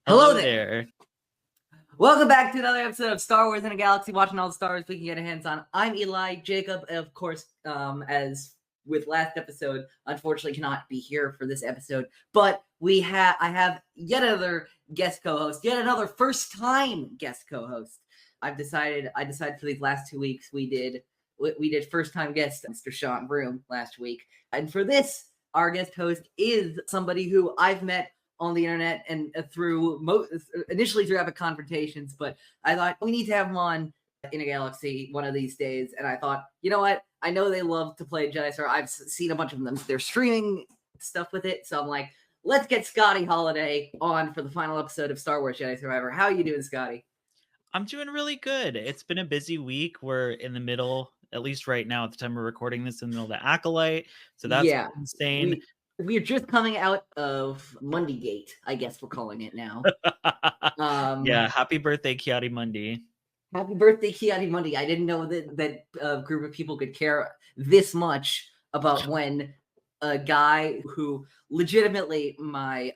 Hello Hello there. there. Welcome back to another episode of Star Wars in a Galaxy, watching all the Star Wars we can get our hands on. I'm Eli. Jacob, of course, as with last episode, unfortunately cannot be here for this episode, but I have yet another guest co-host, yet another first-time guest co-host. I decided for these last 2 weeks we did first-time guest Mr. Sean Broom last week, and for this, our guest host is somebody who I've met on the internet and initially through Epic Confrontations, but I thought we need to have him on in a Galaxy one of these days. And I thought, you know what? I know they love to play Jedi Star. I've seen a bunch of them. They're streaming stuff with it. So I'm like, let's get Scotty Holiday on for the final episode of Star Wars Jedi Survivor. How are you doing, Scotty? I'm doing really good. It's been a busy week. We're in the middle, at least right now at the time we're recording this, in the middle of the Acolyte. So that's Yeah, insane. we're just coming out of Mondygate, I guess we're calling it now. Yeah, happy birthday, Kiadi Mundi. Happy birthday, Kiadi Mundi. I didn't know that group of people could care this much about when a guy who legitimately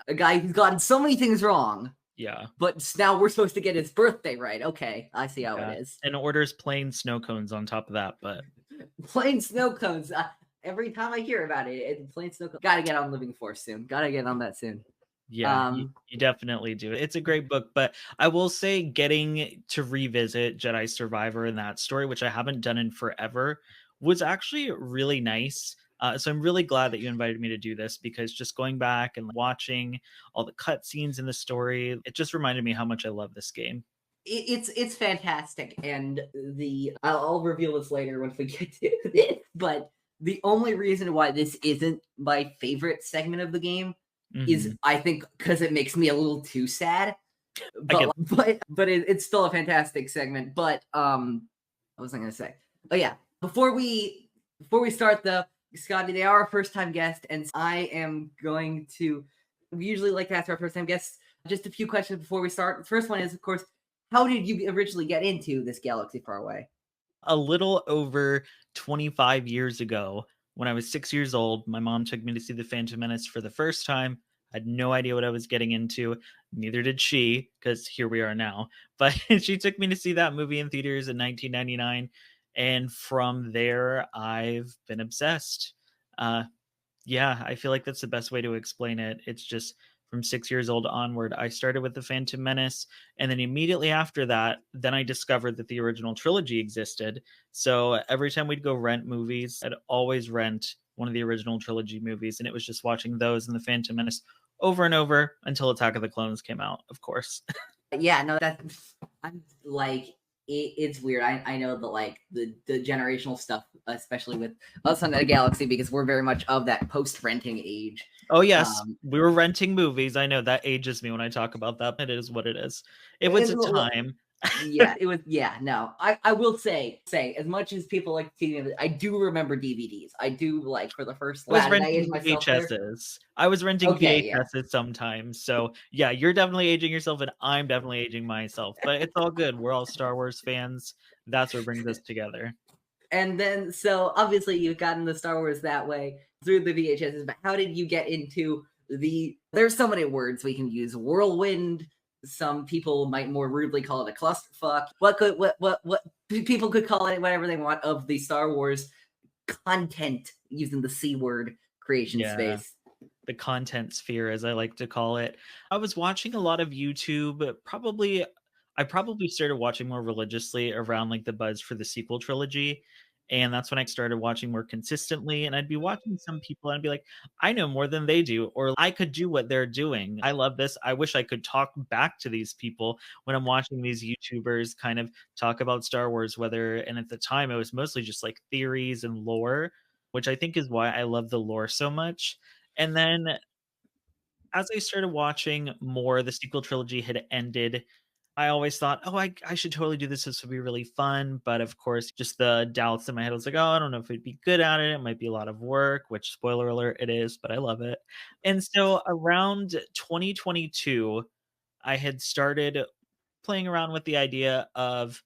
a guy who's gotten so many things wrong. Yeah. But now we're supposed to get his birthday right. Okay, I see how it is. And orders plain snow cones on top of that, but plain snow cones. Every time I hear about it, plain snow cones. Gotta get on Living Force soon. Gotta get on that soon. Yeah, you definitely do. It's a great book, but I will say getting to revisit Jedi Survivor and that story, which I haven't done in forever, was actually really nice. So I'm really glad that you invited me to do this, because just going back and watching all the cutscenes in the story, it just reminded me how much I love this game. It's fantastic, and I'll reveal this later once we get to this, but the only reason why this isn't my favorite segment of the game is, I think, because it makes me a little too sad. But it's still a fantastic segment. But what was I gonna say? Oh yeah, before we start though, Scotty, they are our first time guest, and I am going to. We usually like to ask our first time guests just a few questions before we start. The first one is, of course, how did you originally get into this galaxy far away? A little over 25 years ago, when I was 6 years old, my mom took me to see The Phantom Menace for the first time. I had no idea what I was getting into. Neither did she, because here we are now. But she took me to see that movie in theaters in 1999. And from there, I've been obsessed. Yeah, I feel like that's the best way to explain it. It's just from 6 years old onward, I started with The Phantom Menace, and then immediately after that, then I discovered that the original trilogy existed. So every time we'd go rent movies, I'd always rent one of the original trilogy movies, and it was just watching those and The Phantom Menace over and over until Attack of the Clones came out, of course. Yeah, no, I'm like, it's weird. I know that, like, the generational stuff, especially with us on the Galaxy, because we're very much of that post-renting age. Oh, yes. We were renting movies. I know that ages me when I talk about that. It is what it is. It was a time. Yeah, it was. Yeah, no, I will say as much as people like TV, I do remember DVDs. I do, like, for the first. I was renting VHSs. I was renting VHSs sometimes. So yeah, you're definitely aging yourself, and I'm definitely aging myself. But it's all good. We're all Star Wars fans. That's what brings us together. And then, so obviously, you've gotten the Star Wars that way through the VHSs. But how did you get into There's so many words we can use. Whirlwind. Some people might more rudely call it a clusterfuck. What people could call it whatever they want of the Star Wars content, using the C word, creation space. The content sphere, as I like to call it. I was watching a lot of YouTube. I probably started watching more religiously around, like, the buzz for the sequel trilogy. And that's when I started watching more consistently. And I'd be watching some people and I'd be like, I know more than they do, or I could do what they're doing. I love this. I wish I could talk back to these people when I'm watching these YouTubers kind of talk about Star Wars, and at the time it was mostly just like theories and lore, which I think is why I love the lore so much. And then as I started watching more, the sequel trilogy had ended. I always thought, oh, I should totally do this. This would be really fun. But of course, just the doubts in my head was like, oh, I don't know if I'd be good at it. It might be a lot of work, which, spoiler alert, it is, but I love it. And so around 2022, I had started playing around with the idea of,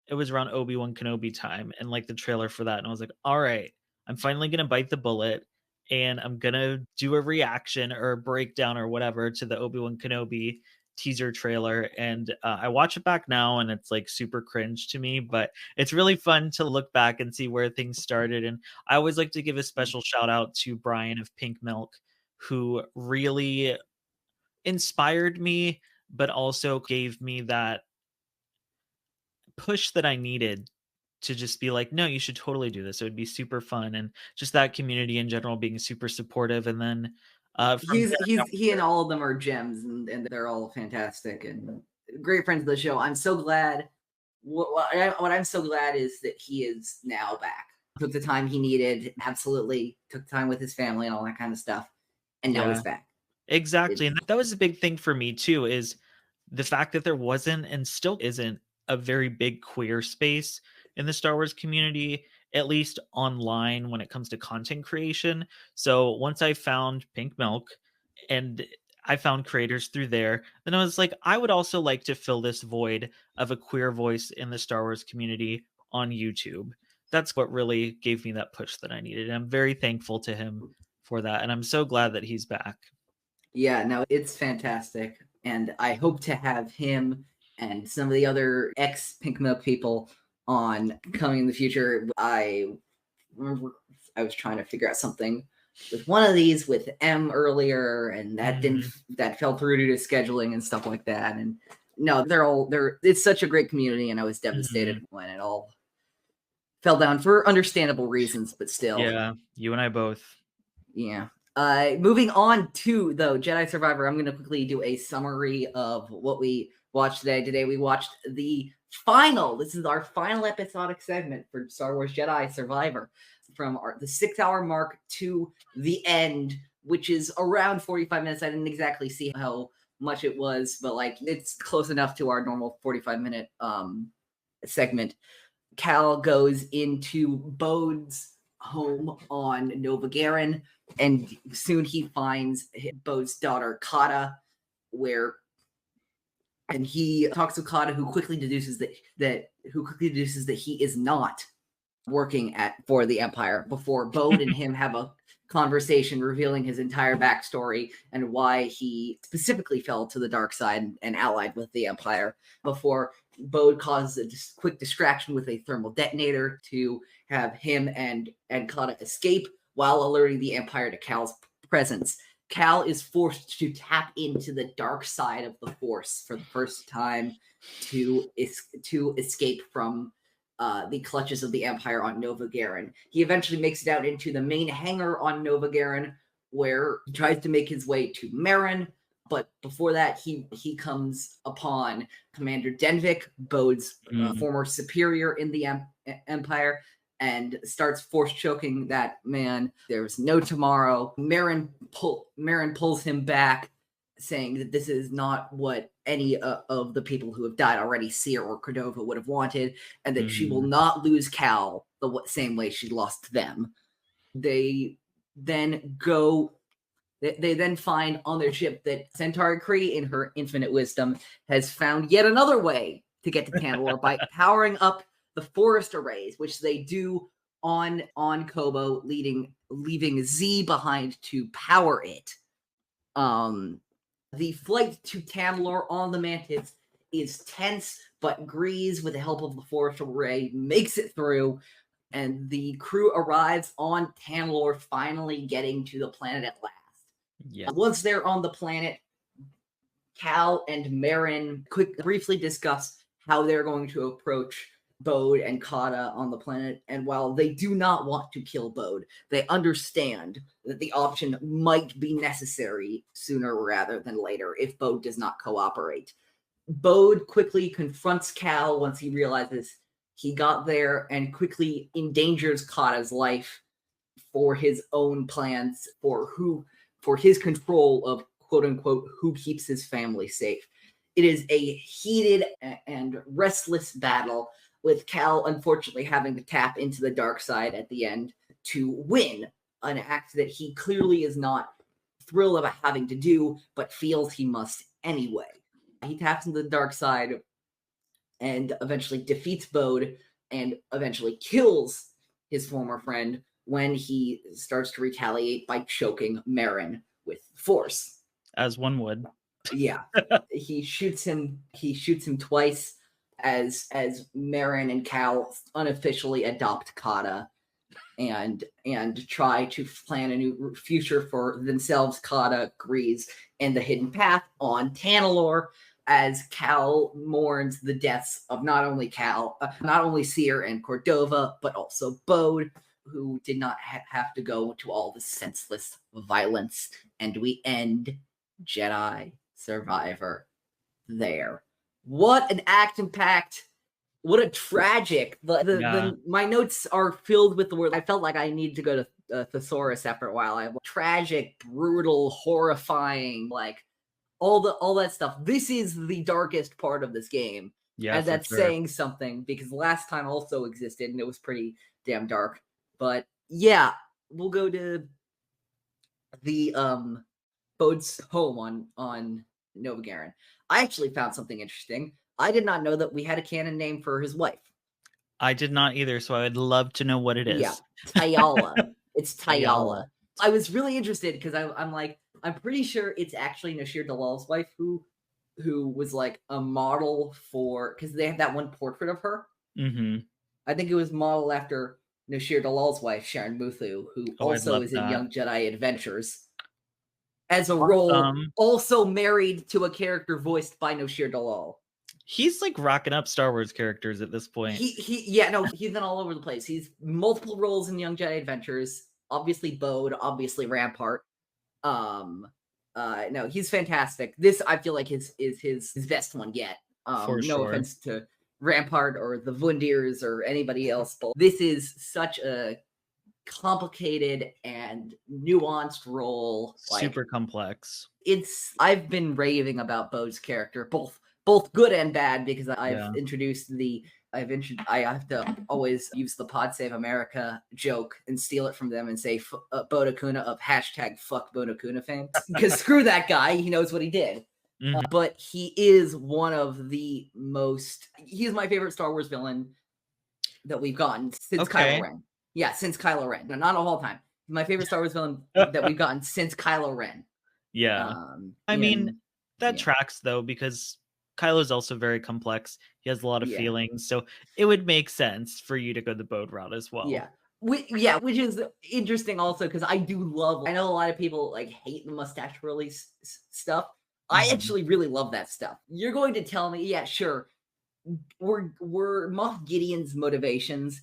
it was around Obi-Wan Kenobi time and, like, the trailer for that. And I was like, all right, I'm finally going to bite the bullet and I'm going to do a reaction or a breakdown or whatever to the Obi-Wan Kenobi teaser trailer, and I watch it back now and it's like super cringe to me, but it's really fun to look back and see where things started. And I always like to give a special shout out to Brian of Pink Milk, who really inspired me, but also gave me that push that I needed to just be like, no, you should totally do this. It would be super fun. And just that community in general being super supportive. And then from there, He and all of them are gems, and they're all fantastic and great friends of the show. I'm so glad. What I'm so glad is that he is now back. Took the time he needed, absolutely took time with his family and all that kind of stuff, and now yeah, he's back. exactly. And that was a big thing for me too, is the fact that there wasn't and still isn't a very big queer space in the Star Wars community, at least online when it comes to content creation. So once I found Pink Milk and I found creators through there, then I was like, I would also like to fill this void of a queer voice in the Star Wars community on YouTube. That's what really gave me that push that I needed. And I'm very thankful to him for that. And I'm so glad that he's back. Yeah, no, it's fantastic, and I hope to have him and some of the other ex Pink Milk people on coming in the future. I remember I was trying to figure out something with one of these with M earlier, and that fell through due to scheduling and stuff like that. And no, they're it's such a great community, and I was devastated when it all fell down for understandable reasons, but still. Yeah, you and I both. Yeah. Moving on to though Jedi Survivor, I'm going to quickly do a summary of what we watched today. Today we watched the final. This is our final episodic segment for Star Wars Jedi Survivor, from the 6-hour mark to the end, which is around 45 minutes. I didn't exactly see how much it was, but like it's close enough to our normal 45-minute segment. Cal goes into Bode's home on Nova Garen, and soon he finds Bode's daughter Kata, and he talks to Kata, who quickly deduces that he is not working for the Empire, before Bode and him have a conversation revealing his entire backstory and why he specifically fell to the dark side and allied with the Empire, before Bode causes a quick distraction with a thermal detonator to have him and Kata escape while alerting the Empire to Cal's presence. Cal is forced to tap into the dark side of the Force for the first time to escape from the clutches of the Empire on Nova Garen. He eventually makes it out into the main hangar on Nova Garen, where he tries to make his way to Marin. But before that, he comes upon Commander Denvik, Bode's former superior in the Empire, and starts force choking that man. There's no tomorrow. Marin pulls him back, saying that this is not what any of the people who have died already, Seer or Cordova, would have wanted, and that she will not lose Cal the same way she lost them. They then find on their ship that Centauri Kree, in her infinite wisdom, has found yet another way to get to Tantalor by powering up the forest arrays, which they do on Kobo, leaving Z behind to power it. The flight to Tantalor on the Mantis is tense, but Grease, with the help of the forest array, makes it through, and the crew arrives on Tantalor, finally getting to the planet at last. Yeah. Once they're on the planet, Cal and Marin briefly discuss how they're going to approach Bode and Kata on the planet, and while they do not want to kill Bode, they understand that the option might be necessary sooner rather than later if Bode does not cooperate. Bode quickly confronts Cal once he realizes he got there, and quickly endangers Kata's life for his own plans, for his control of quote-unquote who keeps his family safe. It is a heated and restless battle, with Cal unfortunately having to tap into the dark side at the end to win, an act that he clearly is not thrilled about having to do, but feels he must anyway. He taps into the dark side and eventually defeats Bode, and eventually kills his former friend when he starts to retaliate by choking Marin with force. As one would. Yeah, he shoots him twice as Marin and Cal unofficially adopt Kata and try to plan a new future for themselves. Kata agrees, and the hidden path on Tanalorr, as Cal mourns the deaths of not only Seer and Cordova, but also Bode, who did not have to go to all the senseless violence. And we end Jedi Survivor there. What an action-packed, what a tragic. My notes are filled with the word. I felt like I needed to go to thesaurus after a while. I tragic, brutal, horrifying, like all that stuff. This is the darkest part of this game. Yeah, and for that's sure. saying something, because last time also existed and it was pretty damn dark. But yeah, we'll go to the Bode's home on Nova Garen. I actually found something interesting. I did not know that we had a canon name for his wife. I did not either, so I would love to know what it is. Yeah, Tayala. It's Tayala. Tayala. I was really interested because I'm like, I'm pretty sure it's actually Nashir Dalal's wife who was like a model for, because they have that one portrait of her. Mm-hmm. I think it was modeled after Nashir Dalal's wife, Sharon Muthu, who also is in Young Jedi Adventures as a role, also married to a character voiced by Nashir Dalal. He's like rocking up Star Wars characters at this point. He's been all over the place. He's multiple roles in Young Jedi Adventures. Obviously Bode, obviously Rampart. No, he's fantastic. This, I feel like, is his best one yet. For no sure. offense to Rampart or the Vundirs or anybody else, but this is such a complicated and nuanced role. Super complex. I've been raving about Bode's character, both good and bad, because I've introduced I have to always use the Pod Save America joke and steal it from them and say Bode Akuna of hashtag fuck Bode Akuna fame. Because screw that guy, he knows what he did. Mm-hmm. But he is one of the most, he's my favorite Star Wars villain that we've gotten since Kylo Ren. Yeah, since Kylo Ren. No, not of all time. My favorite Star Wars villain that we've gotten since Kylo Ren. Yeah. I mean, that tracks though, because Kylo's also very complex. He has a lot of feelings, so it would make sense for you to go the Bode route as well. Yeah, which is interesting also, because I know a lot of people like hate the mustache release stuff. I actually really love that stuff. You're going to tell me, yeah, sure, were Moff Gideon's motivations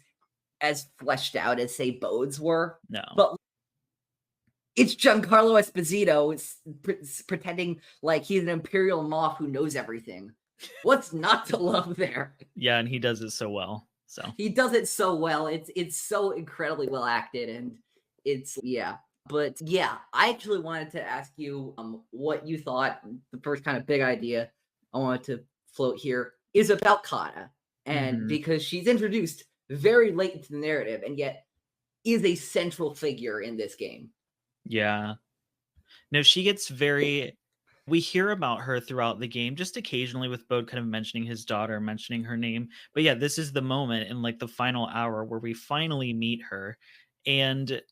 as fleshed out as, say, Bode's were? No. But it's Giancarlo Esposito pretending like he's an Imperial Moff who knows everything. What's not to love there? Yeah, and he does it so well. So he does it so well. It's so incredibly well acted, and But yeah, I actually wanted to ask you what you thought. The first kind of big idea I wanted to float here is about Kata, and because she's introduced very late into the narrative, and yet is a central figure in this game. Yeah. No, she gets we hear about her throughout the game, just occasionally, with Bode kind of mentioning his daughter, mentioning her name. But yeah, this is the moment in like the final hour where we finally meet her. And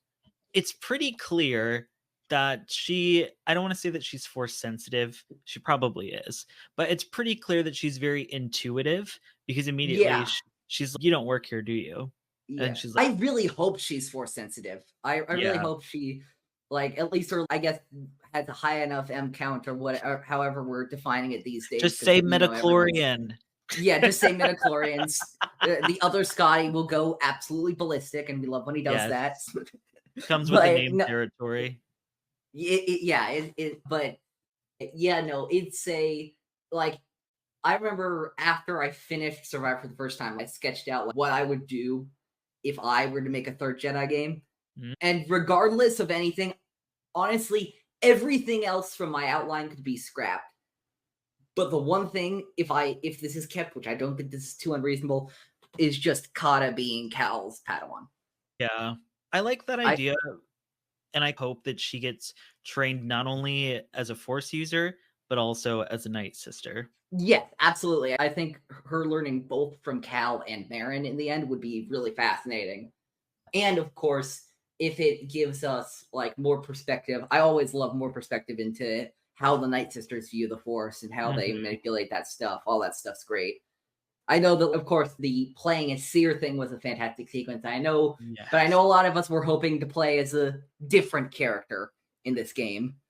it's pretty clear that I don't want to say that she's force sensitive. She probably is. But it's pretty clear that she's very intuitive, because immediately she's like, "You don't work here, do you?" Yeah. And she's like, I really hope she's force sensitive. I really hope she, like, at least, or I guess, has a high enough M count or whatever, however we're defining it these days. Just say midichlorian. Just say midichlorians. The other Scotty will go absolutely ballistic, and we love when he does that. Comes with the name territory. It's a, like, I remember after I finished Survivor for the first time, I sketched out what I would do if I were to make a third Jedi game. And regardless of anything, honestly, everything else from my outline could be scrapped. But the one thing, if this is kept, which I don't think this is too unreasonable, is just Kata being Cal's Padawan. Yeah, I like that idea, and I hope that she gets trained not only as a Force user, but also as a Night Sister. Yes, absolutely. I think her learning both from Cal and Marin in the end would be really fascinating. And of course, if it gives us like more perspective, I always love more perspective into how the Night Sisters view the Force and how they Mhm. manipulate that stuff. All that stuff's great. I know that, of course, the playing as Seer thing was a fantastic sequence. But I know Yes. a lot of us were hoping to play as a different character in this game.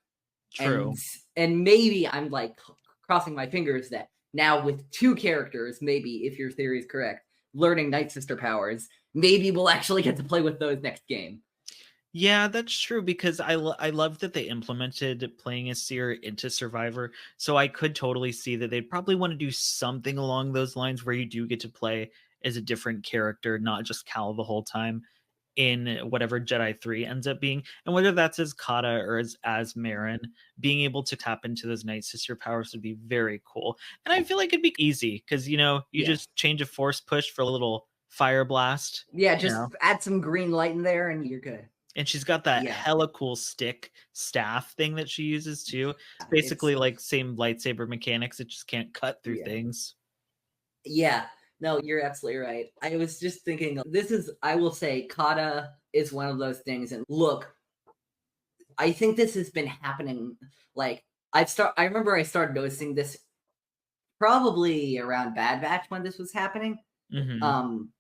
True. And maybe I'm like crossing my fingers that now with 2 characters, maybe if your theory is correct, learning Night Sister powers, maybe we'll actually get to play with those next game. Yeah, that's true because I love that they implemented playing as Seer into Survivor. So I could totally see that they'd probably want to do something along those lines where you do get to play as a different character, not just Cal the whole time in whatever Jedi 3 ends up being. And whether that's as Kata or as Marin, being able to tap into those Night Sister powers would be very cool. And I feel like it'd be easy because you Yeah. just change a force push for a little fire blast. Yeah, you just know? add some green light in there and you're good. And she's got that Yeah. hella cool stick staff thing that she uses too. It's It's basically like same lightsaber mechanics, it just can't cut through yeah. things. Yeah. No, you're absolutely right. I was just thinking I will say Kata is one of those things. And look, I think this has been happening. Like I remember I started noticing this probably around Bad Batch when this was happening. Mhm. Um,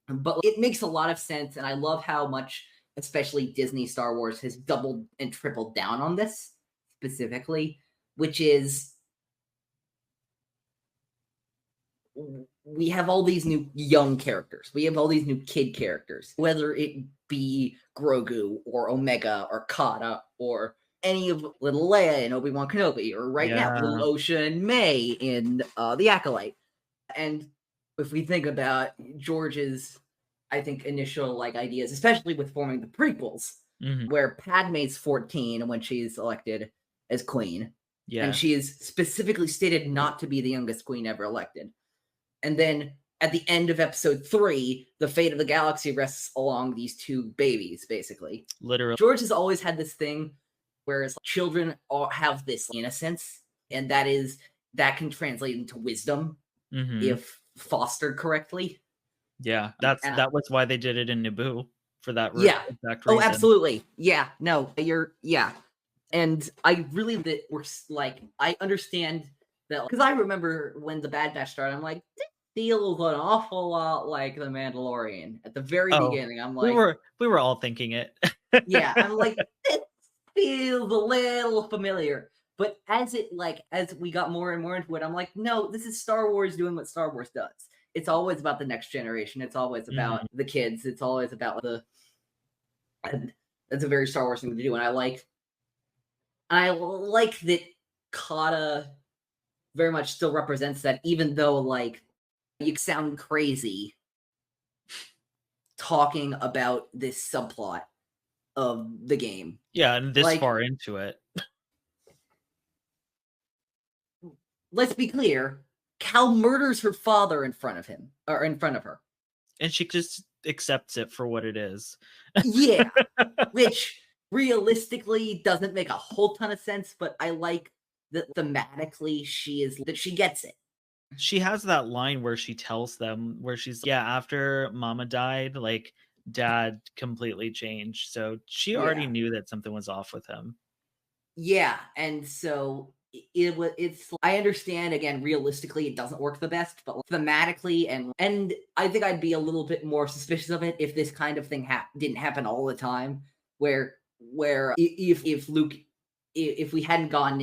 but it makes a lot of sense, and I love how much, especially Disney Star Wars, has doubled and tripled down on this specifically, which is we have all these new young characters. We have all these new kid characters, whether it be Grogu or Omega or Kata or any of little Leia and Obi-Wan Kenobi, or right now, little Yeah. Osha and May in The Acolyte. And if we think about George's, I think, initial like ideas, especially with forming the prequels, Mhm. where Padme's 14 when she's elected as queen, and Yes. she is specifically stated not to be the youngest queen ever elected. And then at the end of episode 3, the fate of the galaxy rests along these 2 babies, basically. Literally. George has always had this thing whereas children have this innocence, and that can translate into wisdom Mhm. if fostered correctly. Yeah, And that was why they did it in Naboo for that yeah. exact Oh, reason. absolutely. Yeah. No, yeah. And I really that we're like I understand that because I remember when the Bad Batch started, I'm like, this feels an awful lot like the Mandalorian at the very Oh, beginning. I'm we like, were all thinking it. yeah, I'm like, this feels a little familiar. But as we got more and more into it, I'm like, no, this is Star Wars doing what Star Wars does. It's always about the next generation. It's always about Mhm. the kids. It's always about and that's a very Star Wars thing to do. And I like that Kata very much still represents that, even though like you sound crazy talking about this subplot of the game. Yeah, and this Like, far into it. let's be clear, Cal murders her father in front of him or in front of her. And she just accepts it for what it is. Yeah, which realistically doesn't make a whole ton of sense, but I like that thematically she gets it. She has that line where she tells them where she's yeah, after mama died, like dad completely changed. So she already Yeah. knew that something was off with him. Yeah, and so it's I understand again realistically it doesn't work the best, but thematically and I think I'd be a little bit more suspicious of it if this kind of thing didn't happen all the time where if Luke if we hadn't gotten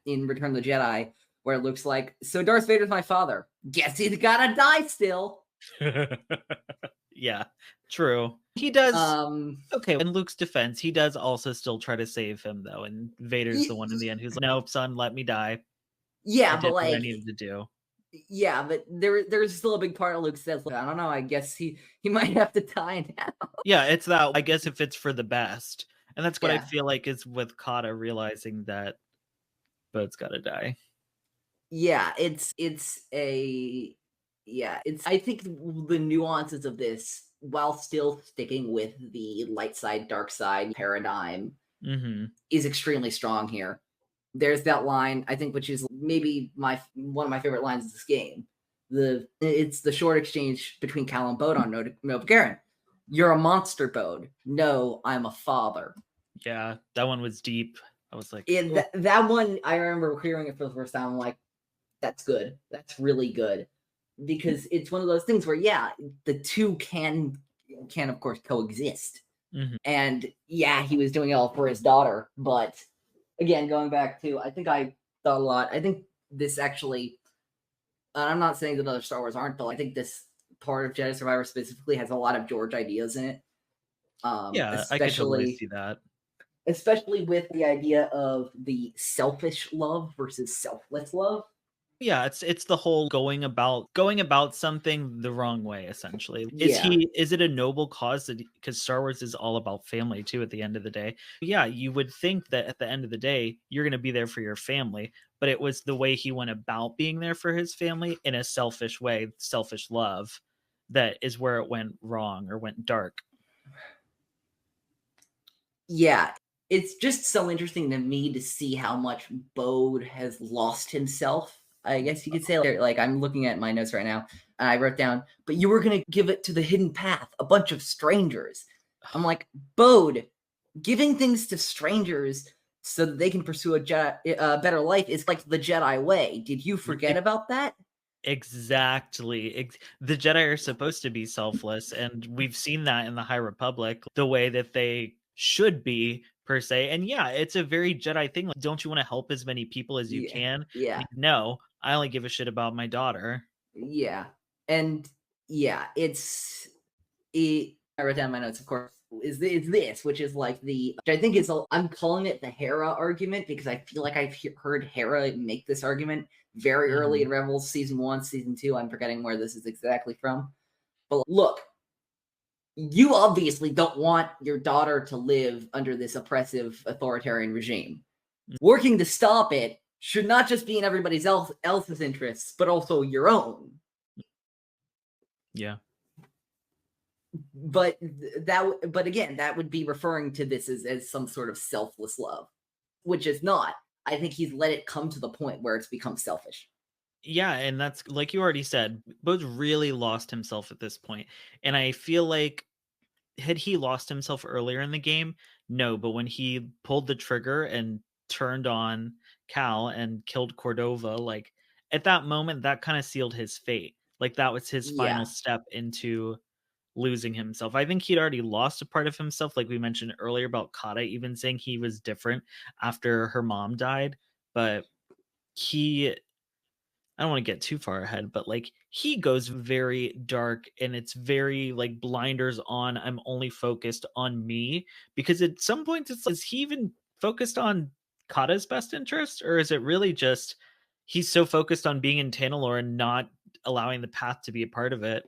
in Return of the Jedi where it looks like so Darth Vader's my father. Guess he's gotta die still. Yeah, true. He does Um okay, in Luke's defense, he does also still try to save him though, and Vader's the y- one in the end who's like, "Nope, son, let me die. I yeah, but did what I like needed to do." yeah, but there's still a big part of Luke says, "Look, I don't know, I guess he might have to die now." Yeah, it's that I guess if it's for the best. And that's what I Yeah. feel like is with Kata realizing that Bode's gotta die. Yeah, it's a yeah, it's I think the nuances of this, while still sticking with the light side, dark side paradigm, Mhm. is extremely strong here. There's that line, I think, which is maybe my one of my favorite lines of this game. It's the short exchange between Cal and Bode on Nova Garen. You're a monster, Bode. No, I'm a father. Yeah, that one was deep. I was like, that one, I remember hearing it for the first time. I'm like, that's good. That's really good. Because it's one of those things where, yeah, the two can of course coexist. mhm. And yeah, he was doing it all for his daughter. But again, going back to, I think I thought a lot. I think this actually, I'm not saying that other Star Wars aren't, but I think this part of Jedi Survivor specifically has a lot of George ideas in it. Yeah, I could totally Especially see that. with the idea of the selfish love versus selfless love. Yeah, it's the whole going about something the wrong way, essentially. Yeah. Is it a noble cause? Because Star Wars is all about family too at the end of the day. Yeah, you would think that at the end of the day, you're gonna be there for your family, but it was the way he went about being there for his family in a selfish way, selfish love, that is where it went wrong or went dark. Yeah. It's just so interesting to me to see how much Bode has lost himself. I guess you could say, like I'm looking at my notes right now, and I wrote down, but you were gonna give it to the hidden path, a bunch of strangers. I'm like, Bode, giving things to strangers so that they can pursue a better life is like the Jedi way. Did you forget about that? Exactly. The Jedi are supposed to be selfless, and we've seen that in the High Republic, the way that they should be per se. And yeah, it's a very Jedi thing. Like, don't you want to help as many people as you Yeah, can? yeah, Like, no, I only give a shit about my daughter. yeah, and yeah, it. I wrote down my notes, of course. Is this, which is like which I think is, I'm calling it the Hera argument because I feel like I've heard Hera make this argument very early Mhm. in Rebels season 1, season 2. I'm forgetting where this is exactly from. But look, you obviously don't want your daughter to live under this oppressive authoritarian regime. Working to stop it should not just be in everybody else's interests, but also your own. Yeah. But but again, that would be referring to this as some sort of selfless love, which is not. I think he's let it come to the point where it's become selfish. Yeah, and that's like you already said, Bo's really lost himself at this point. And I feel like had he lost himself earlier in the game? No, but when he pulled the trigger and turned on Cal and killed Cordova, like at that moment, that kind of sealed his fate. Like that was his final Yeah, step into losing himself. I think he'd already lost a part of himself, like we mentioned earlier about Kata even saying he was different after her mom died. But he I don't want to get too far ahead, but like he goes very dark and it's very like blinders on. I'm only focused on me because at some point it's like, is he even focused on Kata's best interest or is it really just he's so focused on being in Tanalor and not allowing the path to be a part of it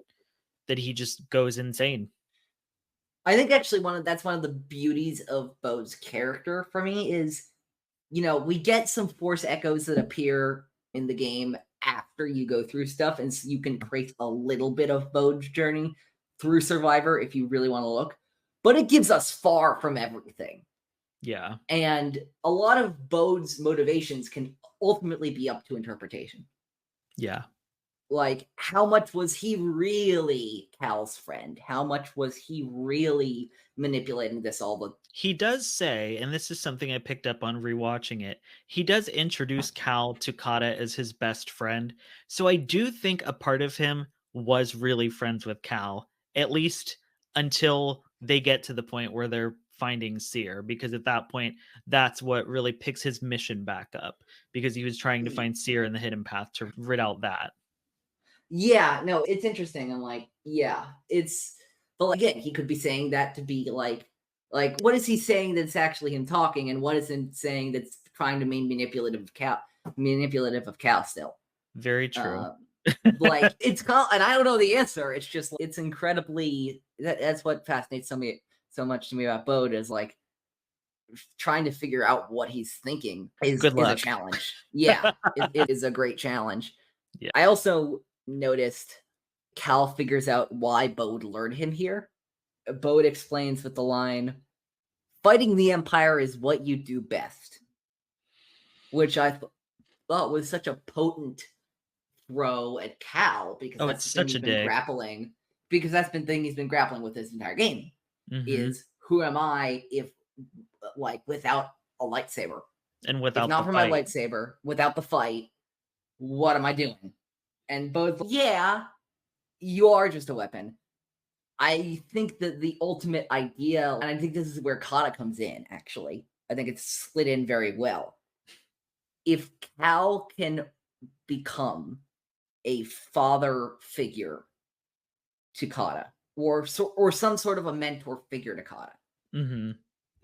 that he just goes insane? I think actually that's one of the beauties of Bo's character for me is, we get some force echoes that appear in the game after you go through stuff, and so you can trace a little bit of Bode's journey through Survivor if you really want to look. But it gives us far from everything. Yeah. And a lot of Bode's motivations can ultimately be up to interpretation. Yeah. Like, how much was he really Cal's friend? How much was he really manipulating this all the He does say, and this is something I picked up on rewatching it, he does introduce Cal to Kata as his best friend. So I do think a part of him was really friends with Cal, at least until they get to the point where they're finding Seer, because at that point, that's what really picks his mission back up, because he was trying to find Seer in the hidden path to rid out that. Yeah, no, it's interesting. I'm like, yeah, but again, he could be saying that to be like, what is he saying that's actually him talking, and what is him saying that's trying to be manipulative of Cal still? Very true. Uh, like it's called, and I don't know the answer. It's just it's incredibly that's what fascinates so much to me about Bode is like trying to figure out what he's thinking Good is a luck. challenge. Yeah, it is a great challenge. Yeah. I also noticed Cal figures out why Bode lured him here. Bode explains with the line, "Fighting the Empire is what you do best," which I thought was such a potent throw at Cal because Oh, that's it's the thing such he's a been dig. grappling. Because that's been thing he's been grappling with this entire game Hmm. is who am I if like without a lightsaber? And If without not the for my fight. lightsaber, without the fight, what am I doing? And both, yeah, you are just a weapon. I think that the ultimate idea, and I think this is where Kata comes in, actually. I think it's slid in very well. If Cal can become a father figure to Kata, or some sort of a mentor figure to Kata, Mm-hmm.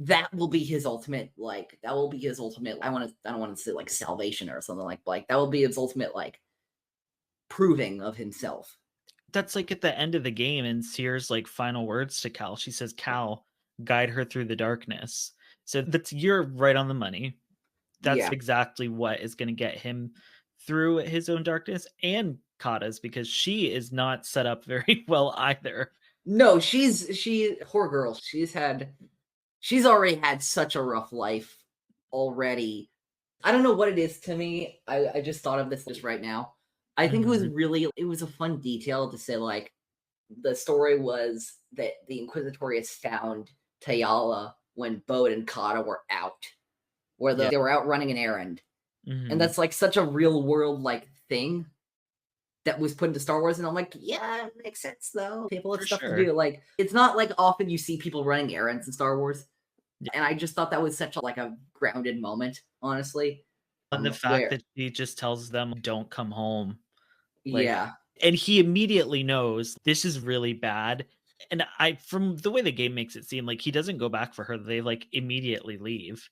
that will be his ultimate, like, that will be his ultimate, I don't want to say, like, salvation or something like, that will be his ultimate, like, proving of himself. That's like at the end of the game in Seer's like final words to Cal. She says, Cal, guide her through the darkness. So you're right on the money. That's Yeah. exactly what is going to get him through his own darkness and Kata's, because she is not set up very well either. No, poor girl. She's already had such a rough life already. I don't know what it is to me. I just thought of this just right now. I think Mhm. it was a fun detail to say, like, the story was that the Inquisitorius found Tayala when Bode and Kata were out, where Yeah. they were out running an errand. And Mhm. that's like such a real world like thing that was put into Star Wars, and I'm like, yeah, it makes sense though. People have For stuff to sure. do. Like, it's not like often you see people running errands in Star Wars, Yeah. and I just thought that was such a like a grounded moment, honestly. And the fact Where that she just tells them, don't come home. Like, yeah, and he immediately knows this is really bad. And from the way the game makes it seem, like he doesn't go back for her. They like immediately leave.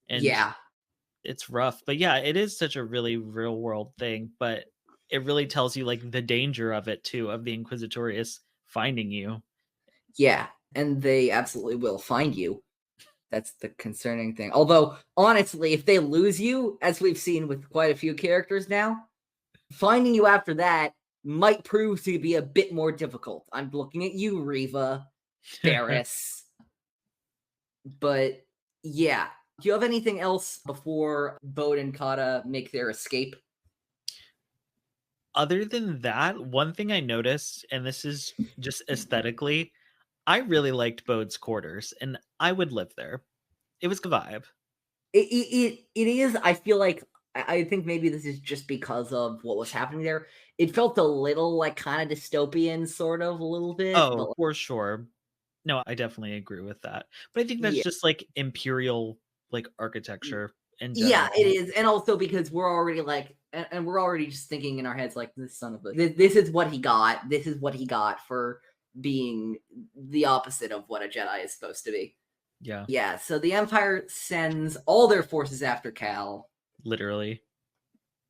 And yeah, it's rough. But yeah, it is such a really real world thing. But it really tells you like the danger of it too, of the Inquisitorius finding you. yeah, and they absolutely will find you. That's the concerning thing. Although, honestly, if they lose you, as we've seen with quite a few characters now, finding you after that might prove to be a bit more difficult. I'm looking at you, Riva, Ferris. But yeah. Do you have anything else before Bode and Kata make their escape? Other than that, one thing I noticed, and this is just aesthetically, I really liked Bode's quarters and I would live there. It was a vibe. It is. I feel like I think maybe this is just because of what was happening there. It felt a little like kind of dystopian, sort of a little bit, Oh, but for sure. No, I definitely agree with that. But I think that's yeah, just like imperial like architecture in yeah, it general. is, and also because we're already like, and we're already just thinking in our heads like, this son of a, this is what he got. This is what he got for being the opposite of what a Jedi is supposed to be. Yeah, Yeah, so the Empire sends all their forces after Cal. literally.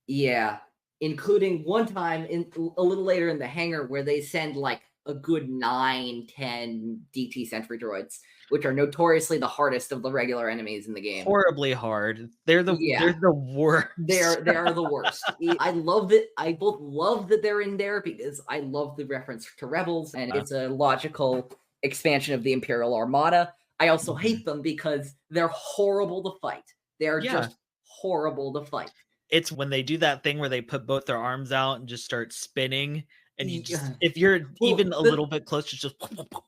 Yeah, including one time in a little later in the hangar where they send like a good 9, 10 DT sentry droids, which are notoriously the hardest of the regular enemies in the game. Horribly hard. They're Yeah, the worst. they are the worst. I love that. I both love that they're in there because I love the reference to Rebels, and it's a logical expansion of the Imperial Armada. I also Mhm. hate them because they're horrible to fight. They are Yeah. just horrible to fight. It's when they do that thing where they put both their arms out and just start spinning, and you just Yeah. if you're Well, even a little bit close, it's just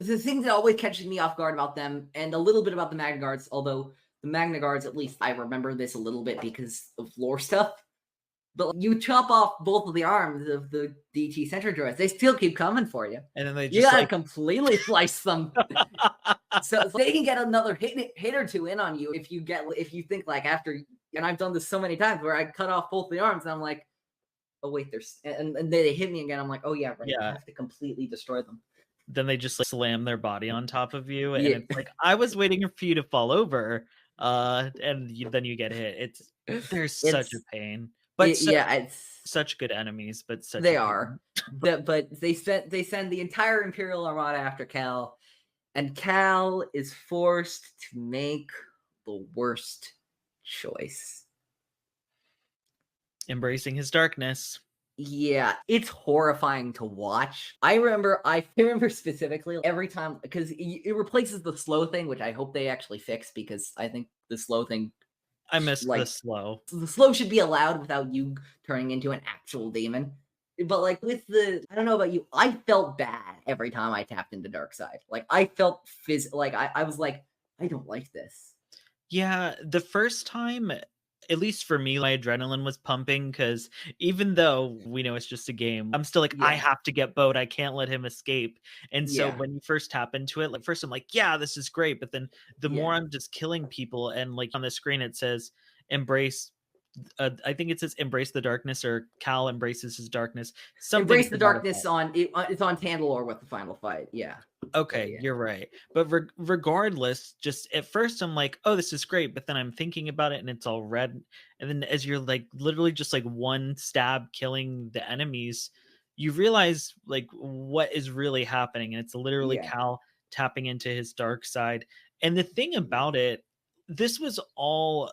the thing that always catches me off guard about them, and a little bit about the Magna Guards, although the Magna Guards, at least I remember this a little bit because of lore stuff. But you chop off both of the arms of the DT Sentry droids, they still keep coming for you. and then they You just gotta like completely slice them, so they can get another hit or two in on you if you think like after. And I've done this so many times where I cut off both the arms, and I'm like, oh wait, there's and they hit me again. I'm like, oh yeah, right. I yeah, have to completely destroy them. then they just like slam their body on top of you, and Yeah, it's like I was waiting for you to fall over, and then you get hit. They're such a it's pain, but yeah, it's such good enemies, but such a they pain. are. But they send the entire Imperial Armada after Cal, and Cal is forced to make the worst choice. Embracing his darkness. Yeah, it's horrifying to watch. I remember specifically every time because it replaces the slow thing, which I hope they actually fix because I think the slow thing, I miss the like, slow. the slow should be allowed without you turning into an actual demon. But like with I don't know about you, I felt bad every time I tapped into dark side. Like I felt like I was like, I don't like this. Yeah, the first time At least for me, my adrenaline was pumping because even though we know it's just a game, I'm still like, I Yeah. have to get Bode. I can't let him escape. And so Yeah. when you first tap into it, like first I'm like, yeah, this is great. But then the more Yeah. I'm just killing people, and like on the screen it says embrace. I think it says embrace the darkness, or Cal embraces his darkness. Something Embrace to the that darkness effect. on it, it's on Tandalore with the final fight. Yeah. But Okay, yeah. you're right. But regardless, just at first I'm like, "Oh, this is great," but then I'm thinking about it and it's all red. And then as you're like literally just like one stab killing the enemies, you realize like what is really happening. And it's literally Yeah. Cal tapping into his dark side. And the thing about it, this was all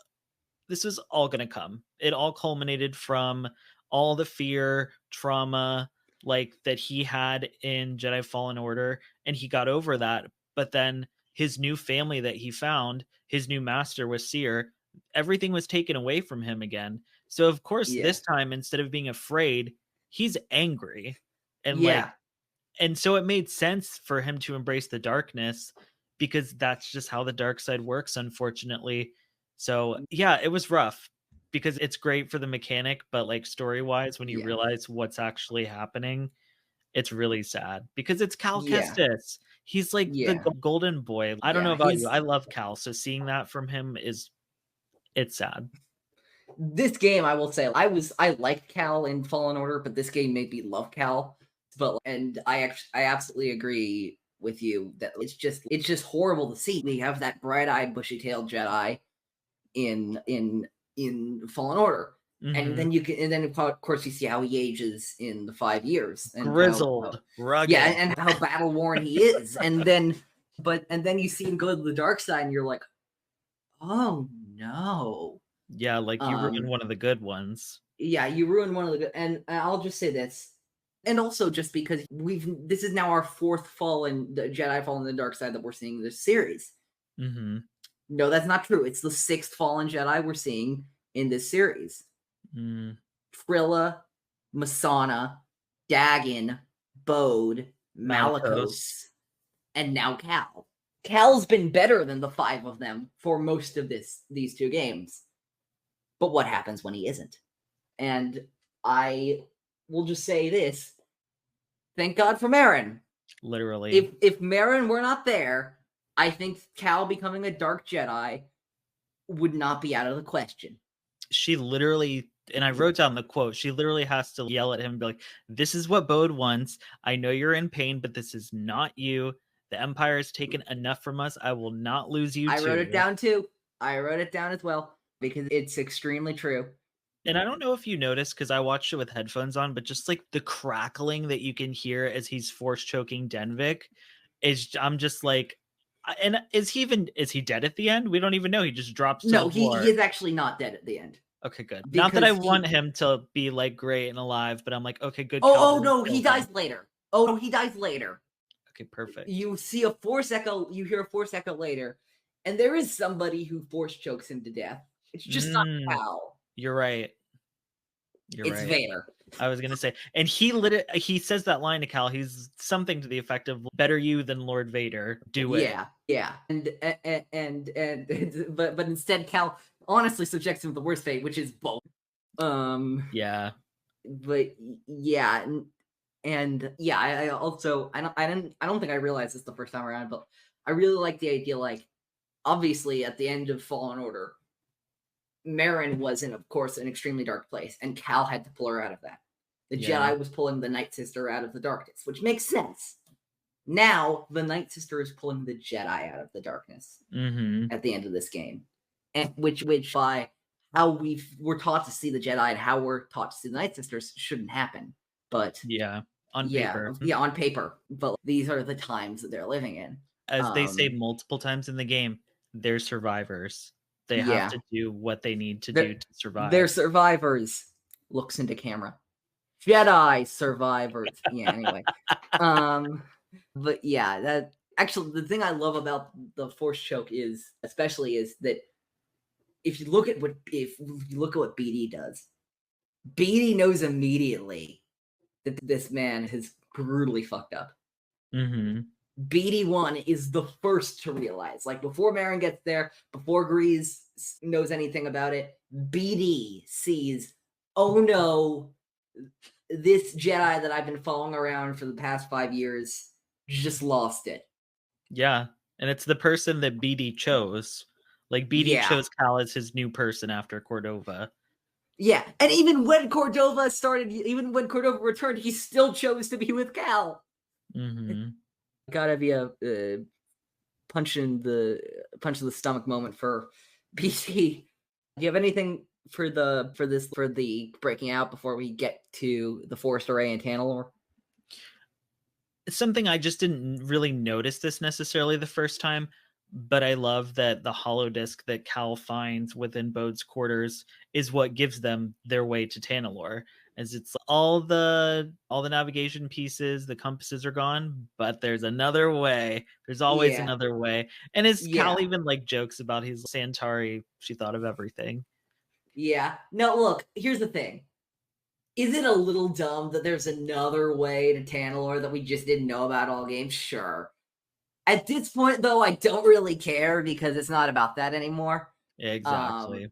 this was all going to come. It all culminated from all the fear, trauma, like that he had in Jedi Fallen Order, and he got over that. But then his new family that he found, his new master was Seer, everything was taken away from him again. So of course, Yeah. this time instead of being afraid, he's angry. And like Yeah. and so it made sense for him to embrace the darkness because that's just how the dark side works, unfortunately. So yeah, it was rough because it's great for the mechanic, but like story wise, when you Yeah. realize what's actually happening, it's really sad because it's Cal Yeah. Kestis. He's like the Yeah. golden boy. I don't know Yeah. about you. He's I love Cal. So seeing that from him is it's sad. this game, I will say, I liked Cal in Fallen Order, but this game made me love Cal. But and I absolutely agree with you that it's just horrible to see. We have that bright-eyed, bushy-tailed Jedi in Fallen Order, and Hmm. then of course you see how he ages in the 5 years, and how Grizzled, yeah, rugged. and how battle worn he is, and then you see him go to the dark side, and you're like, oh no. Yeah, like you ruined Um, one of the good ones. yeah, you ruined one of the good. And I'll just say this, and also just because this is now our fourth the Jedi Fallen in the dark side that we're seeing in this series. Hmm. No, that's not true. It's the sixth fallen Jedi we're seeing in this series. Mm. Trilla, Masana, Dagon, Bode, Malakos. Malicos, and now Cal. Cal's been better than the five of them for most of these two games. But what happens when he isn't? And I will just say this: thank God for Marin. Literally. If Marin were not there, I think Cal becoming a Dark Jedi would not be out of the question. She literally, and I wrote down the quote, she literally has to yell at him and be like, "This is what Bode wants. I know you're in pain, but this is not you. The Empire has taken enough from us. I will not lose you I wrote it too." down too. I wrote it down as well because it's extremely true. And I don't know if you noticed because I watched it with headphones on, but just like the crackling that you can hear as he's force choking Denvik I'm just like, and is he dead at the end? We don't even know. He just drops to the No, he floor. is actually not dead at the end Okay, good. Not that I because want him to be like great and alive, but I'm like, okay, good. oh Calvin no, he killed him. dies later. Oh no, he dies later. Okay, perfect. You see a force echo. You hear a force echo later, and there is somebody who force chokes him to death. It's just not Cal. You're right. You're It's right. Vader. I was gonna say, and he says that line to Cal. He's something to the effect of "Better you than Lord Vader. Do it." Yeah, and but instead Cal honestly subjects him to the worst fate, which is both. Yeah. But yeah, and yeah, I also I don't think I realized this the first time around, but I really like the idea, like obviously at the end of Fallen Order, Marin was in, of course, an extremely dark place, and Cal had to pull her out of that. The Yeah. Jedi was pulling the Night Sister out of the darkness, which makes sense. Now the Night Sister is pulling the Jedi out of the darkness Mm-hmm. at the end of this game, and which by how we're taught to see the Jedi and how we're taught to see the Night Sisters shouldn't happen. But Yeah. On yeah, paper. yeah, on paper. But these are the times that they're living in. As they say multiple times in the game, they're survivors. They have Yeah, to do what they need to do to survive. they're survivors. Looks into camera. Jedi survivors. Yeah. Anyway, but yeah, that actually the thing I love about the Force choke is, especially, is that if you look at what BD does, BD knows immediately that this man has brutally fucked up. Mm-hmm. BD1 is the first to realize. Like, before Marin gets there, before Grease knows anything about it, BD sees, oh no, this Jedi that I've been following around for the past 5 years just lost it. Yeah, and it's the person that BD chose. Like, BD Yeah. chose Cal as his new person after Cordova. Yeah, and even when Cordova returned, he still chose to be with Cal. Mm-hmm. Gotta be a punch in the stomach moment for BC. Do you have anything for the breaking out before we get to the Forest Array and Tanalorr? It's something I just didn't really notice this necessarily the first time, but I love that the hollow disk that Cal finds within Bode's quarters is what gives them their way to Tanalorr. As it's all the navigation pieces, the compasses are gone, but there's another way. There's always Yeah, another way. And as Cal yeah, even like jokes about his Santari, she thought of everything. yeah. No, look, here's the thing. Is it a little dumb that there's another way to Tanalorr that we just didn't know about all game? Sure. At this point, though, I don't really care because it's not about that anymore. Exactly.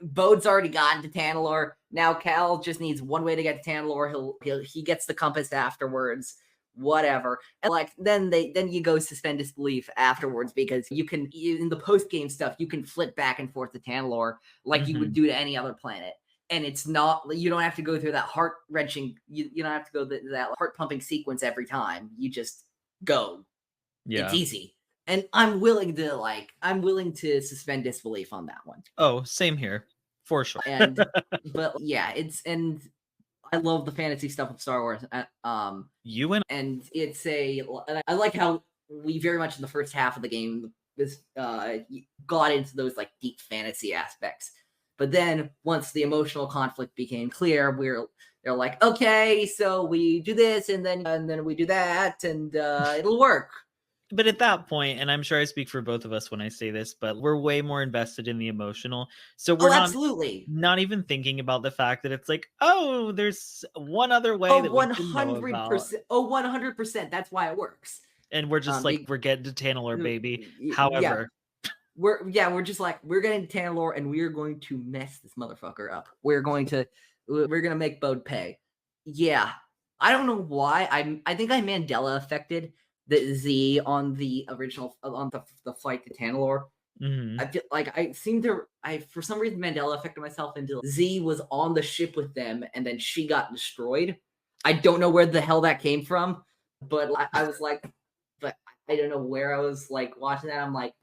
Bode's already gotten to Tanalorr. Now Cal just needs one way to get to Tanalorr. He gets the compass afterwards. Whatever. And like then you go suspend disbelief afterwards because in the post game stuff you can flip back and forth to Tanalorr like you would do to any other planet. And it's not, you don't have to go through that heart wrenching, you don't have to go that heart pumping sequence every time. You just go. It's Yeah. easy. And I'm willing to suspend disbelief on that one. Oh, same here. For sure. But yeah, and I love the fantasy stuff of Star Wars. You and and I like how we very much in the first half of the game got into those like deep fantasy aspects. But then once the emotional conflict became clear, they're like, okay, so we do this and then we do that and it'll work. But at that point, and I'm sure I speak for both of us when I say this, but we're way more invested in the emotional. So we're Absolutely. not even thinking about the fact that it's like, oh, there's one other way that we didn't know about. 100%. Oh, 100%. That's why it works. And we're just like, we're getting to Tanalorr, baby. Yeah, However, we're just like, we're getting to Tanalorr and we're going to mess this motherfucker up. We're gonna make Bode pay. Yeah. I don't know why. I think I Mandela affected the Z on the original on the flight to Tanalorr. I feel like I for some reason Mandela affected myself until Z was on the ship with them and then she got destroyed. I don't know where the hell that came from, but I was like, but I don't know where I was like watching that. I'm like,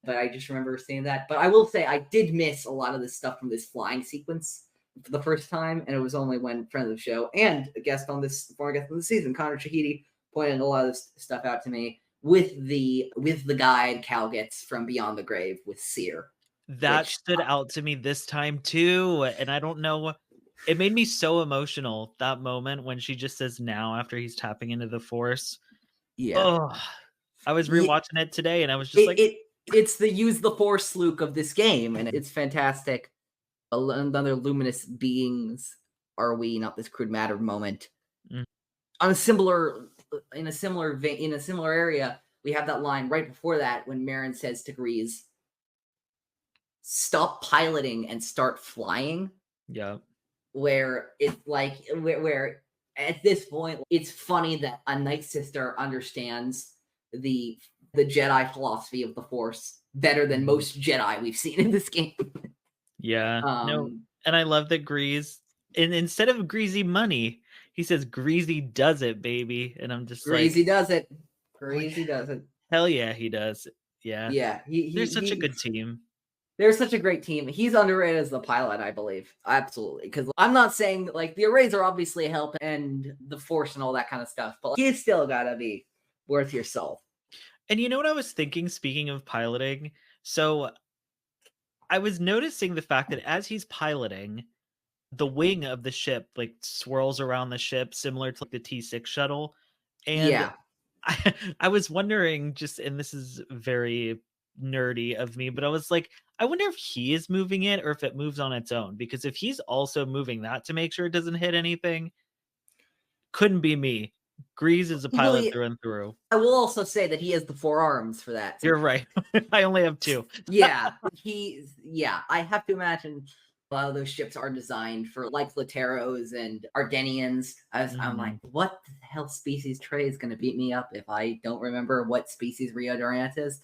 but I just remember seeing that. But I will say I did miss a lot of this stuff from this flying sequence for the first time, and it was only when friend of the show and a guest on this season, Connor Shahidi, pointed a lot of this stuff out to me with the guide Cal gets from Beyond the Grave with Seer. That stood out to me this time too, and I don't know. It made me so emotional that moment when she just says now after he's tapping into the Force. Yeah. Oh, I was rewatching it today, and I was just it's the use the Force Luke of this game, and it's fantastic. Another luminous beings are we, not this crude matter moment. On a similar area, we have that line right before that when Marin says to Grease, "Stop piloting and start flying." Yeah. Where it's like where at this point it's funny that a Night Sister understands the Jedi philosophy of the Force better than most Jedi we've seen in this game. Yeah. No, and I love that Grease, and instead of Greasy money, he says Greasy does it, baby. And I'm just Greasy like, does it. Greasy does it. Hell yeah, he does. Yeah. Yeah. They're such a good team. They're such a great team. He's underrated as the pilot, I believe. Absolutely. Because I'm not saying like the arrays are obviously a help and the Force and all that kind of stuff, but he's still gotta be worth your salt. And you know what I was thinking, speaking of piloting? So I was noticing the fact that as he's piloting, the wing of the ship like swirls around the ship, similar to like the T6 shuttle. And I was wondering, just, and this is very nerdy of me, but I was like, I wonder if he is moving it or if it moves on its own, because if he's also moving that to make sure it doesn't hit anything, couldn't be me. Grease is a pilot through and through. I will also say that he has the 4 arms for that. You're right. I only have 2. Yeah, I have to imagine a lot of those ships are designed for like Lateros and Ardenians. I'm like, what the hell species Trey is going to beat me up if I don't remember what species Rio Durant is?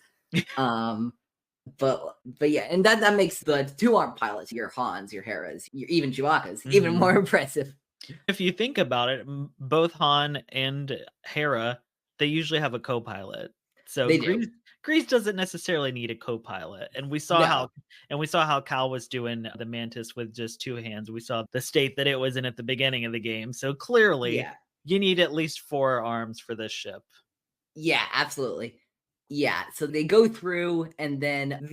But yeah, and that makes the 2-arm pilots, your Hans, your Heras, your even Chewbacca's, even more impressive. If you think about it, both Han and Hera, they usually have a co-pilot. So They do. Grease doesn't necessarily need a co-pilot. And we saw how Cal was doing the Mantis with just 2 hands. We saw the state that it was in at the beginning of the game. So clearly, you need at least 4 arms for this ship. Yeah, absolutely. Yeah, so they go through, and then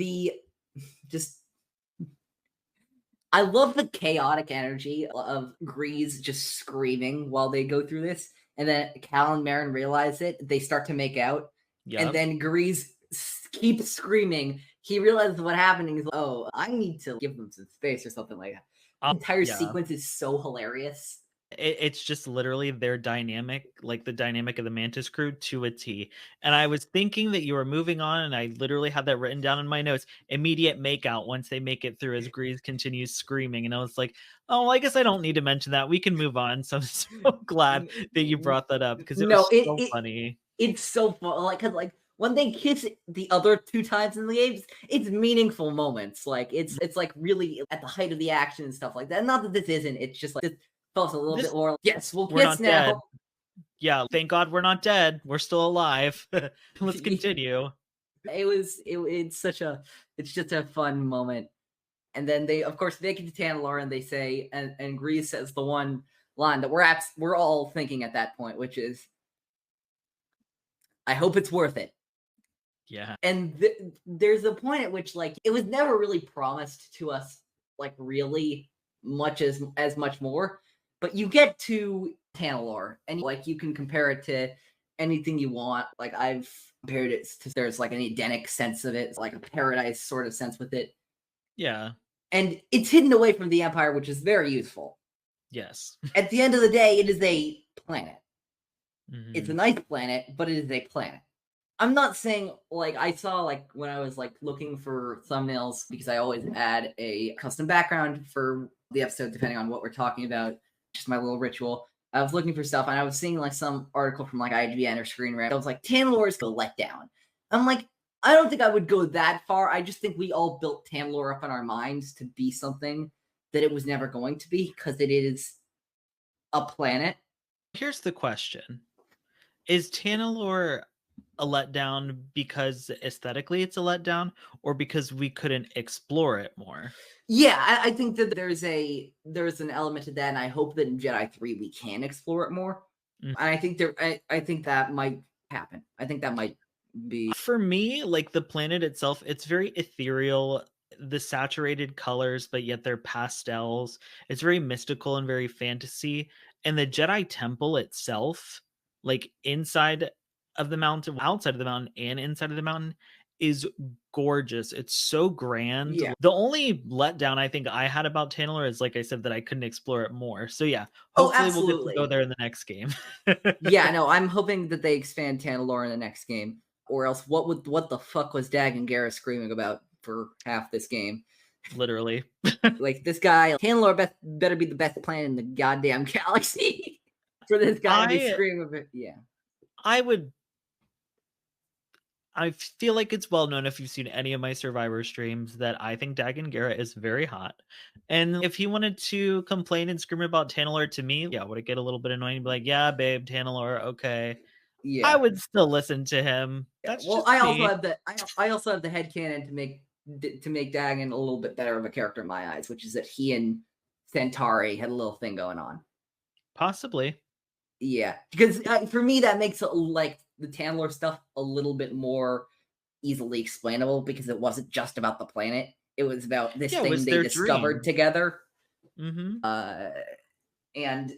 I love the chaotic energy of Grease just screaming while they go through this, and then Cal and Marin realize it. They start to make out, and then Grease keeps screaming. He realizes what happened, and he's like, "Oh, I need to give them some space," or something like that. The entire sequence is so hilarious. It's just literally their dynamic, like the dynamic of the Mantis crew to a T. And I was thinking that you were moving on, and I literally had that written down in my notes. Immediate makeout once they make it through as Grease continues screaming. And I was like, oh, I guess I don't need to mention that. We can move on. So I'm so glad that you brought that up because it was so funny. It's so fun. Because when they kiss the other 2 times in the games, it's meaningful moments. Like it's like really at the height of the action and stuff like that. Not that this isn't. It's just like this felt a little bit more. Yes, we'll kiss now. Dead. Yeah, thank God we're not dead. We're still alive. Let's continue. It's just a fun moment. And then they, of course, make it to Tanalorr, and they say, and Grease says the one line that we're all thinking at that point, which is, "I hope it's worth it." Yeah. And there's a point at which, like, it was never really promised to us, like, really much as much more. But you get to Tanalorr, and like you can compare it to anything you want. Like I've compared it to, there's like an Edenic sense of it, it's like a paradise sort of sense with it. Yeah. And it's hidden away from the Empire, which is very useful. Yes. At the end of the day, it is a planet. It's a nice planet, but it is a planet. I'm not saying, like, I saw, like, when I was, like, looking for thumbnails, because I always add a custom background for the episode, depending on what we're talking about, just my little ritual. I was looking for stuff, and I was seeing, like, some article from, like, IGN or Screen Rant. I was like, Tanalorr is a letdown. I'm like, I don't think I would go that far. I just think we all built Tanalorr up in our minds to be something that it was never going to be, because it is a planet. Here's the question. Is Tanalorr a letdown because aesthetically it's a letdown, or because we couldn't explore it more? Yeah, I think that there's an element to that, and I hope that in Jedi 3 we can explore it more. And I think I think that might happen. I think that might be, for me, like the planet itself, it's very ethereal, the saturated colors, but yet they're pastels. It's very mystical and very fantasy. And the Jedi temple itself, like inside of the mountain, outside of the mountain, and inside of the mountain, is gorgeous. It's so grand. Yeah. The only letdown I think I had about Tanalorr is, like I said, that I couldn't explore it more. So yeah, hopefully we'll get to go there in the next game. Yeah, no, I'm hoping that they expand Tanalorr in the next game, or else what the fuck was Dagan Gera screaming about for half this game? Literally. Like, this guy, Tanalorr better be the best planet in the goddamn galaxy for this guy to be screaming about. Yeah. I feel like it's well known, if you've seen any of my Survivor streams, that I think Dagan Gera is very hot. And if he wanted to complain and scream about Tanalorr to me, yeah, would it get a little bit annoying? Be like, yeah, babe, Tanalorr, okay. Yeah. I would still listen to him. That's well, just I me. also have the headcanon to make Dagan a little bit better of a character in my eyes, which is that he and Centauri had a little thing going on. Possibly. Yeah, because for me that makes like the Tanalorr stuff a little bit more easily explainable, because it wasn't just about the planet. It was about this thing they discovered together. And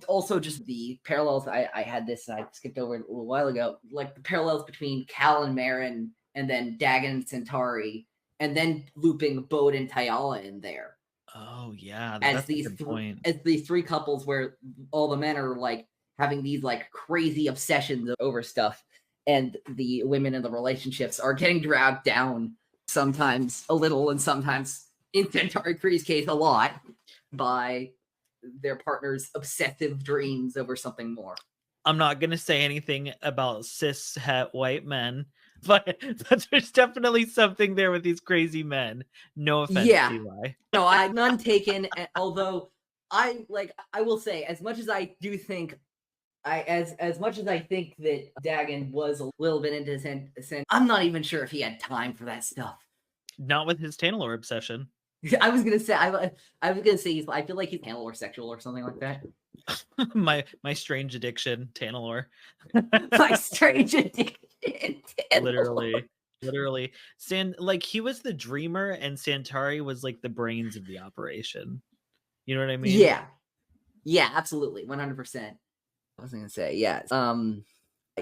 also just the parallels. I had this, I skipped over it a little while ago, like the parallels between Cal and Marin, and then Dagan and Centauri, and then looping Bode and Tayala in there. Oh yeah, that's a good point. As these 3 couples where all the men are like having these like crazy obsessions over stuff, and the women in the relationships are getting dragged down, sometimes a little and sometimes, in Centauri 3's case, a lot, by their partner's obsessive dreams over something more. I'm not going to say anything about cis het white men, but there's definitely something there with these crazy men. No offense, Eli. No, I none taken. Although I will say, as much as I do think, as much as I think that Dagon was a little bit into sin, I'm not even sure if he had time for that stuff. Not with his Tantalor obsession. I was gonna say, I was gonna say, I feel like he's Tantalor sexual or something like that. my strange addiction, Tantalor. My strange addiction. Tantalor. Literally. Like, he was the dreamer and Santari was like the brains of the operation. You know what I mean? Yeah, absolutely, 100%. I was gonna say, yeah.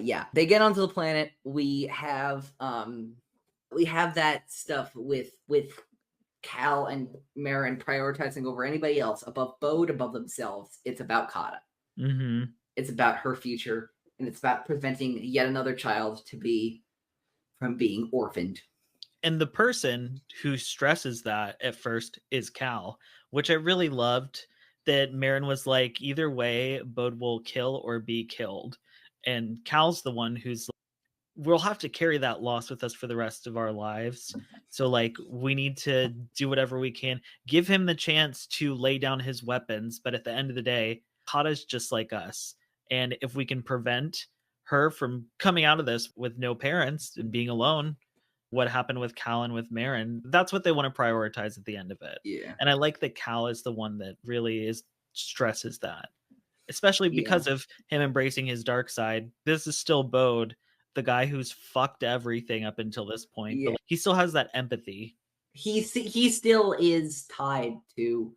Yeah, they get onto the planet. We have that stuff with Cal and Marin prioritizing over anybody else above Bode, above themselves. It's about Kata. Mm-hmm. It's about her future, and it's about preventing yet another child from being orphaned. And the person who stresses that at first is Cal, which I really loved. That Marin was like, either way, Bode will kill or be killed. And Cal's the one who's like, we'll have to carry that loss with us for the rest of our lives. So, like, we need to do whatever we can. Give him the chance to lay down his weapons. But at the end of the day, Kata's just like us. And if we can prevent her from coming out of this with no parents and being alone, what happened with Cal and with Marin, that's what they want to prioritize at the end of it. Yeah. And I like that Cal is the one that really stresses that, especially because of him embracing his dark side. This is still Bode, the guy who's fucked everything up until this point, but he still has that empathy. He still is tied to.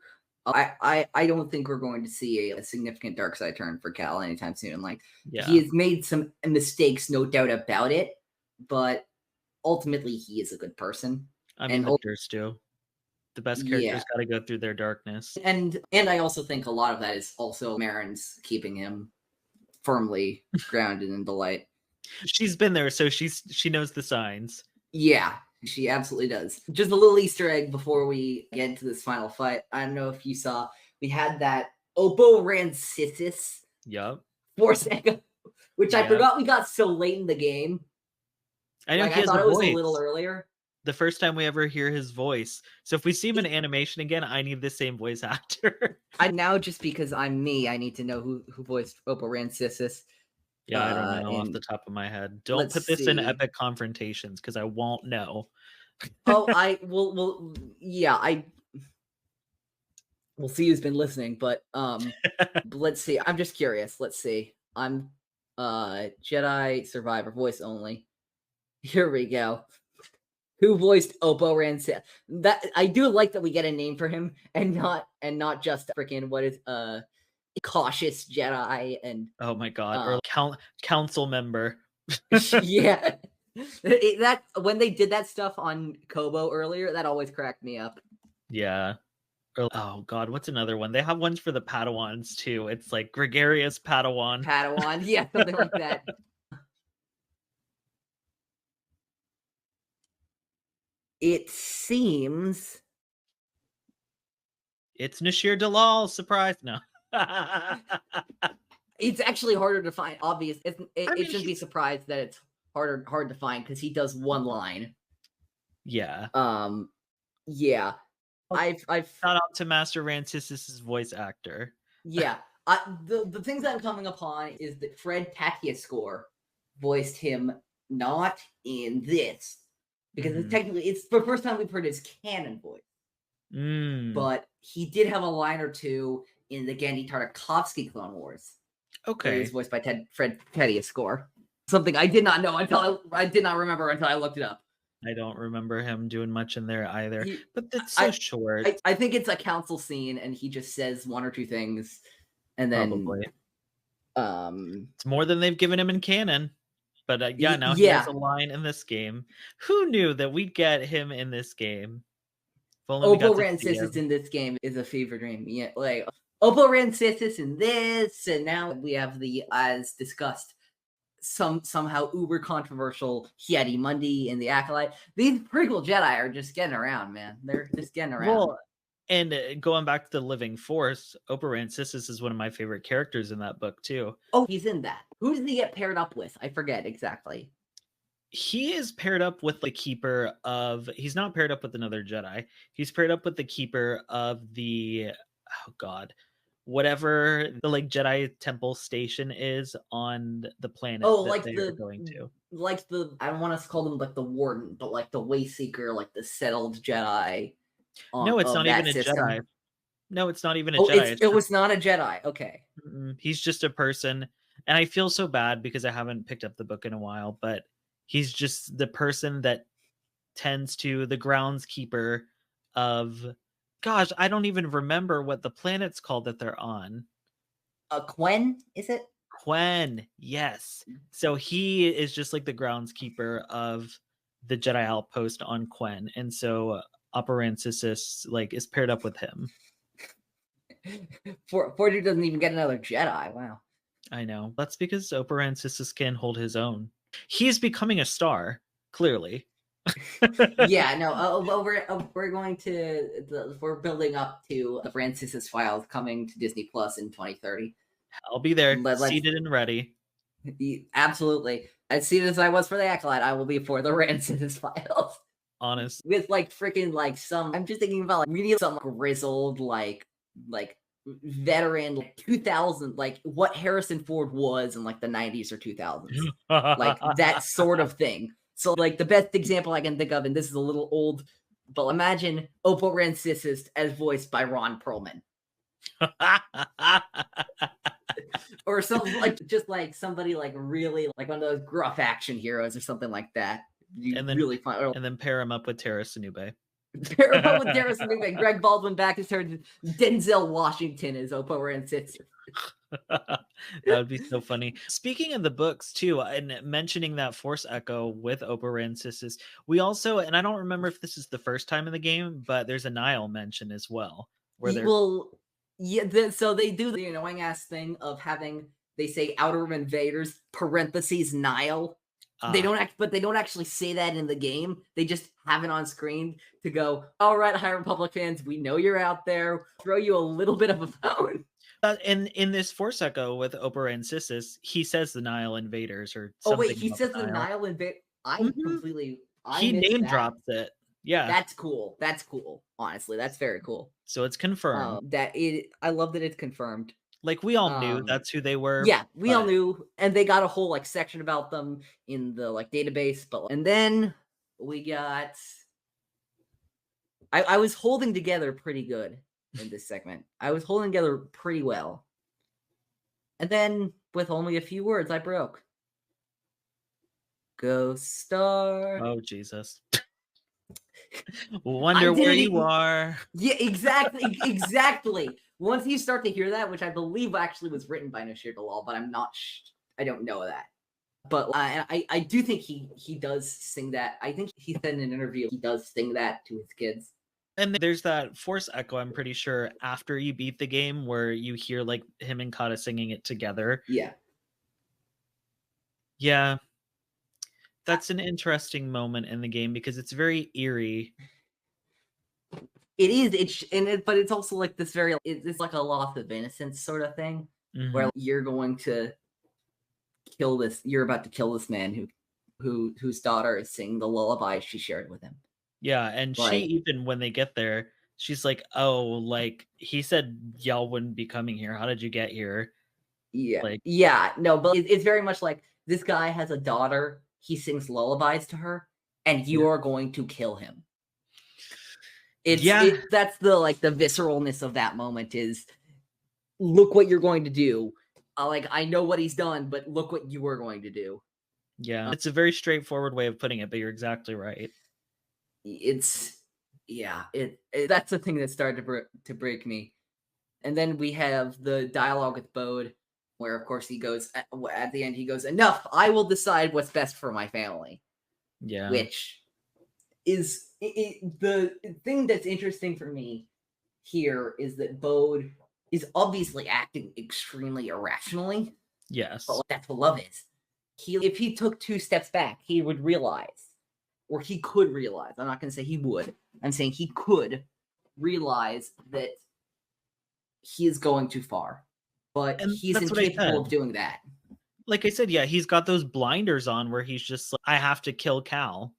I don't think we're going to see a significant dark side turn for Cal anytime soon. Like, he has made some mistakes, no doubt about it, but ultimately he is a good person. I mean, the Durst do. The best characters got to go through their darkness. And I also think a lot of that is also Marin's keeping him firmly grounded in the light. She's been there, so she knows the signs. Yeah, she absolutely does. Just a little Easter egg before we get into this final fight. I don't know if you saw, we had that Oppo Rancisis. Yep. Force Echo, which I forgot we got so late in the game. I know, I thought it was a little earlier. The first time we ever hear his voice. So if we see him in animation again, I need the same voice actor. I now, just because I'm me, I need to know who voiced Oppo Rancisis. Yeah, I don't know off the top of my head. Don't put this in epic confrontations because I won't know. Oh, I will. Yeah, we'll see who's been listening, but let's see. I'm just curious. Let's see. I'm Jedi Survivor voice only. Here we go. Who voiced Oppo Rancisis? That I do like that we get a name for him and not just freaking what is cautious Jedi and oh my god, or council member. Yeah, that when they did that stuff on Kobo earlier, that always cracked me up. Yeah. Oh god, what's another one? They have ones for the Padawans too. It's like gregarious Padawan. Yeah, something like that. It seems it's Nashir Dalal. Surprise! No. It's actually harder to find. Obvious. It shouldn't be surprised that it's hard to find because he does one line. Yeah. Yeah. I've shout out to Master Rancisis' voice actor. Yeah. The things that I'm coming upon is that Fred Takiascore voiced him not in this because technically it's the first time we've heard his canon voice. But he did have a line or two in the Gandhi Tartakovsky Clone Wars. Okay. He was voiced by Fred Takiascore. Something I did not know until I did not remember until I looked it up. I don't remember him doing much in there either. But it's so short. I think it's a council scene and he just says one or two things and then probably. It's more than they've given him in canon. But now he has a line in this game. Who knew that we'd get him in this game? Oppo Rancisis in this game is a fever dream. Yeah, like Oppo Rancisis in this, and now we have the, as discussed, somehow uber controversial Yeti Mundi in the Acolyte. These prequel Jedi are just getting around, man. They're just getting around. Well, and going back to the Living Force, Oppo Rancisis is one of my favorite characters in that book too. Oh, he's in that. Who does he get paired up with? I forget exactly. He is paired up with the keeper of, he's not paired up with another Jedi. He's paired up with the keeper of the, oh god, whatever the like Jedi temple station is on the planet Oh, that like they are going to. like the, I don't want to call them like the Warden, but like the Wayseeker, like the settled Jedi. No, it's not even a system. Jedi. No, it's not even a Oh, Jedi. it was not a Jedi. Okay. He's just a person. And I feel so bad because I haven't picked up the book in a while, but he's just the person that tends to the groundskeeper of, gosh, I don't even remember what the planet's called that they're on. Quen, is it? Quen, yes. So he is just like the groundskeeper of the Jedi outpost on Quen. And so Oppo Rancisis like is paired up with him. Forger doesn't even get another Jedi. Wow. I know. That's because Oppo Rancisis can hold his own. He's becoming a star, clearly. Yeah, no. We're going to we're building up to the Rancisis Files coming to Disney Plus in 2030. I'll be there, seated and ready. Absolutely. As seated as I was for the Acolyte, I will be for the Rancisis Files. Honest. With like freaking like some, I'm just thinking about like we need some grizzled like veteran, like 2000, like what Harrison Ford was in like the 90s or 2000s, like that sort of thing. So like the best example I can think of, and this is a little old, but imagine Oppo Rancisis as voiced by Ron Perlman. Or something like, just like somebody like really like one of those gruff action heroes or something like that. And then really fun. And then pair him up with Tara Sinube. Pair him up with Tara Sinube. Greg Baldwin back is turned Denzel Washington is Oppo Rancisis. That would be so funny. Speaking of the books too, and mentioning that Force Echo with Oppo Rancisis, we also, and I don't remember if this is the first time in the game, but there's a Nile mention as well. Where so they do the annoying ass thing of having, they say Outer Rim invaders parentheses Nile. They don't actually say that in the game. They just have it on screen to go, all right, High Republic fans, we know you're out there. Throw you a little bit of a bone. In this Force Echo with Oppo Rancisis, he says the Nile invaders or something. Oh wait, he says the Nile invaders. He name drops it. Yeah, that's cool. That's cool. Honestly, that's very cool. So it's confirmed. I love that it's confirmed. Like we all knew that's who they were. Yeah, we all knew, and they got a whole like section about them in the like database. And then we got. I was holding together pretty good in this segment. I was holding together pretty well, and then with only a few words, I broke. Ghost Star. Oh Jesus. Wonder where you are. Yeah, exactly. Once you start to hear that, which I believe actually was written by Nashir Dalal, but I don't know that. But I do think he does sing that. I think he said in an interview he does sing that to his kids. And there's that Force Echo, I'm pretty sure, after you beat the game where you hear like him and Kata singing it together. Yeah. Yeah. That's an interesting moment in the game because it's very eerie. It is. But it's also like this very. It's like a loss of innocence sort of thing, where you're going to kill this. You're about to kill this man whose daughter is singing the lullaby she shared with him. Yeah, and she even when they get there, she's like, "Oh, like he said, y'all wouldn't be coming here. How did you get here?" Yeah, no, but it's very much like this guy has a daughter. He sings lullabies to her, and you are going to kill him. That's the the visceralness of that moment is, look what you're going to do. I know what he's done, but look what you are going to do. Yeah, it's a very straightforward way of putting it, but you're exactly right. That's the thing that started to break me. And then we have the dialogue with Bode, where of course he goes at the end. He goes, "Enough! I will decide what's best for my family." Yeah, which is the thing that's interesting for me here is that Bode is obviously acting extremely irrationally, Yes. but that's what love is. If he took 2 steps back, he would realize, or he could realize. I'm not going to say he would. I'm saying he could realize that he is going too far, but And he's that's what I incapable said. of doing that. Like I said, yeah, he's got those blinders on where he's just like, I have to kill Cal.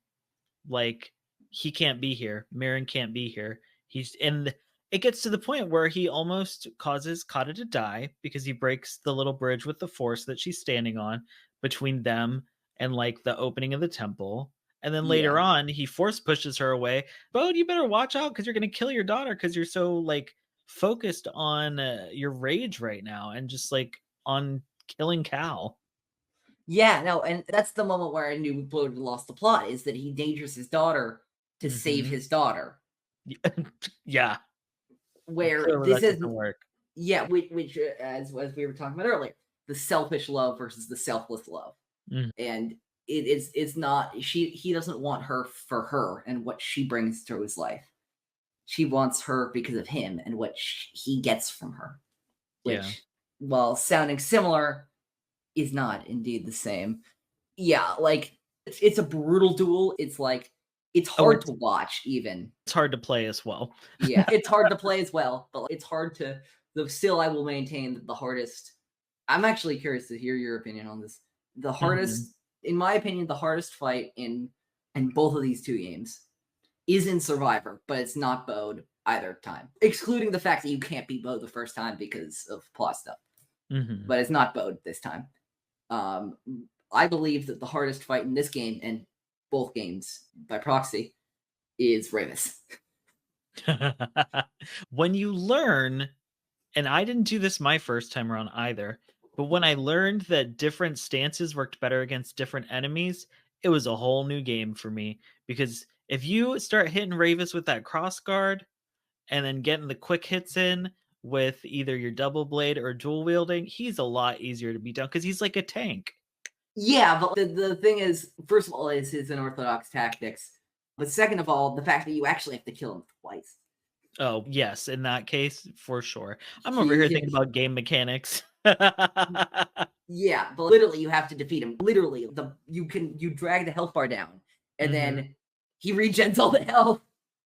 Like, he can't be here. Marin can't be here. And it gets to the point where he almost causes Kata to die because he breaks the little bridge with the force that she's standing on between them and like the opening of the temple. And then later Yeah. on, he force pushes her away. Bode, you better watch out because you're going to kill your daughter because you're so like focused on your rage right now and just like on killing Cal. Yeah, no, and that's the moment where I knew Bode lost the plot, is that he endangers his daughter to save Mhm. his daughter. Yeah, Where clearly this that is, doesn't work. yeah, which as we were talking about earlier, the selfish love versus the selfless love. Mhm. And it's not, he doesn't want her for her and what she brings to his life. She wants her because of him and what he gets from her, Yeah. which, while sounding similar, is not indeed the same. Yeah, like it's a brutal duel. It's like it's hard to watch even. It's hard to play as well. Yeah, it's hard to play as well, but it's hard to, though still I will maintain that the hardest, I'm actually curious to hear your opinion on this. The Mhm. hardest, in my opinion, the hardest fight in both of these 2 games is in Survivor, but it's not Bode either time. Excluding the fact that you can't beat Bode the first time because of plot stuff. Mhm. But it's not Bode this time. Um, I believe that the hardest fight in this game and both games by proxy is Ravis. When you learn, and I didn't do this my first time around either, but when I learned that different stances worked better against different enemies, it was a whole new game for me. Because if you start hitting Ravis with that cross guard and then getting the quick hits in with either your double blade or dual wielding, he's a lot easier to beat down because he's like a tank. Yeah, but the thing is, first of all, is his unorthodox tactics. But second of all, the fact that you actually have to kill him twice. Oh, yes, in that case, for sure. I'm over here thinking He, about game mechanics. yeah, but literally you have to defeat him. Literally, you drag the health bar down, and Mhm. then he regens all the health.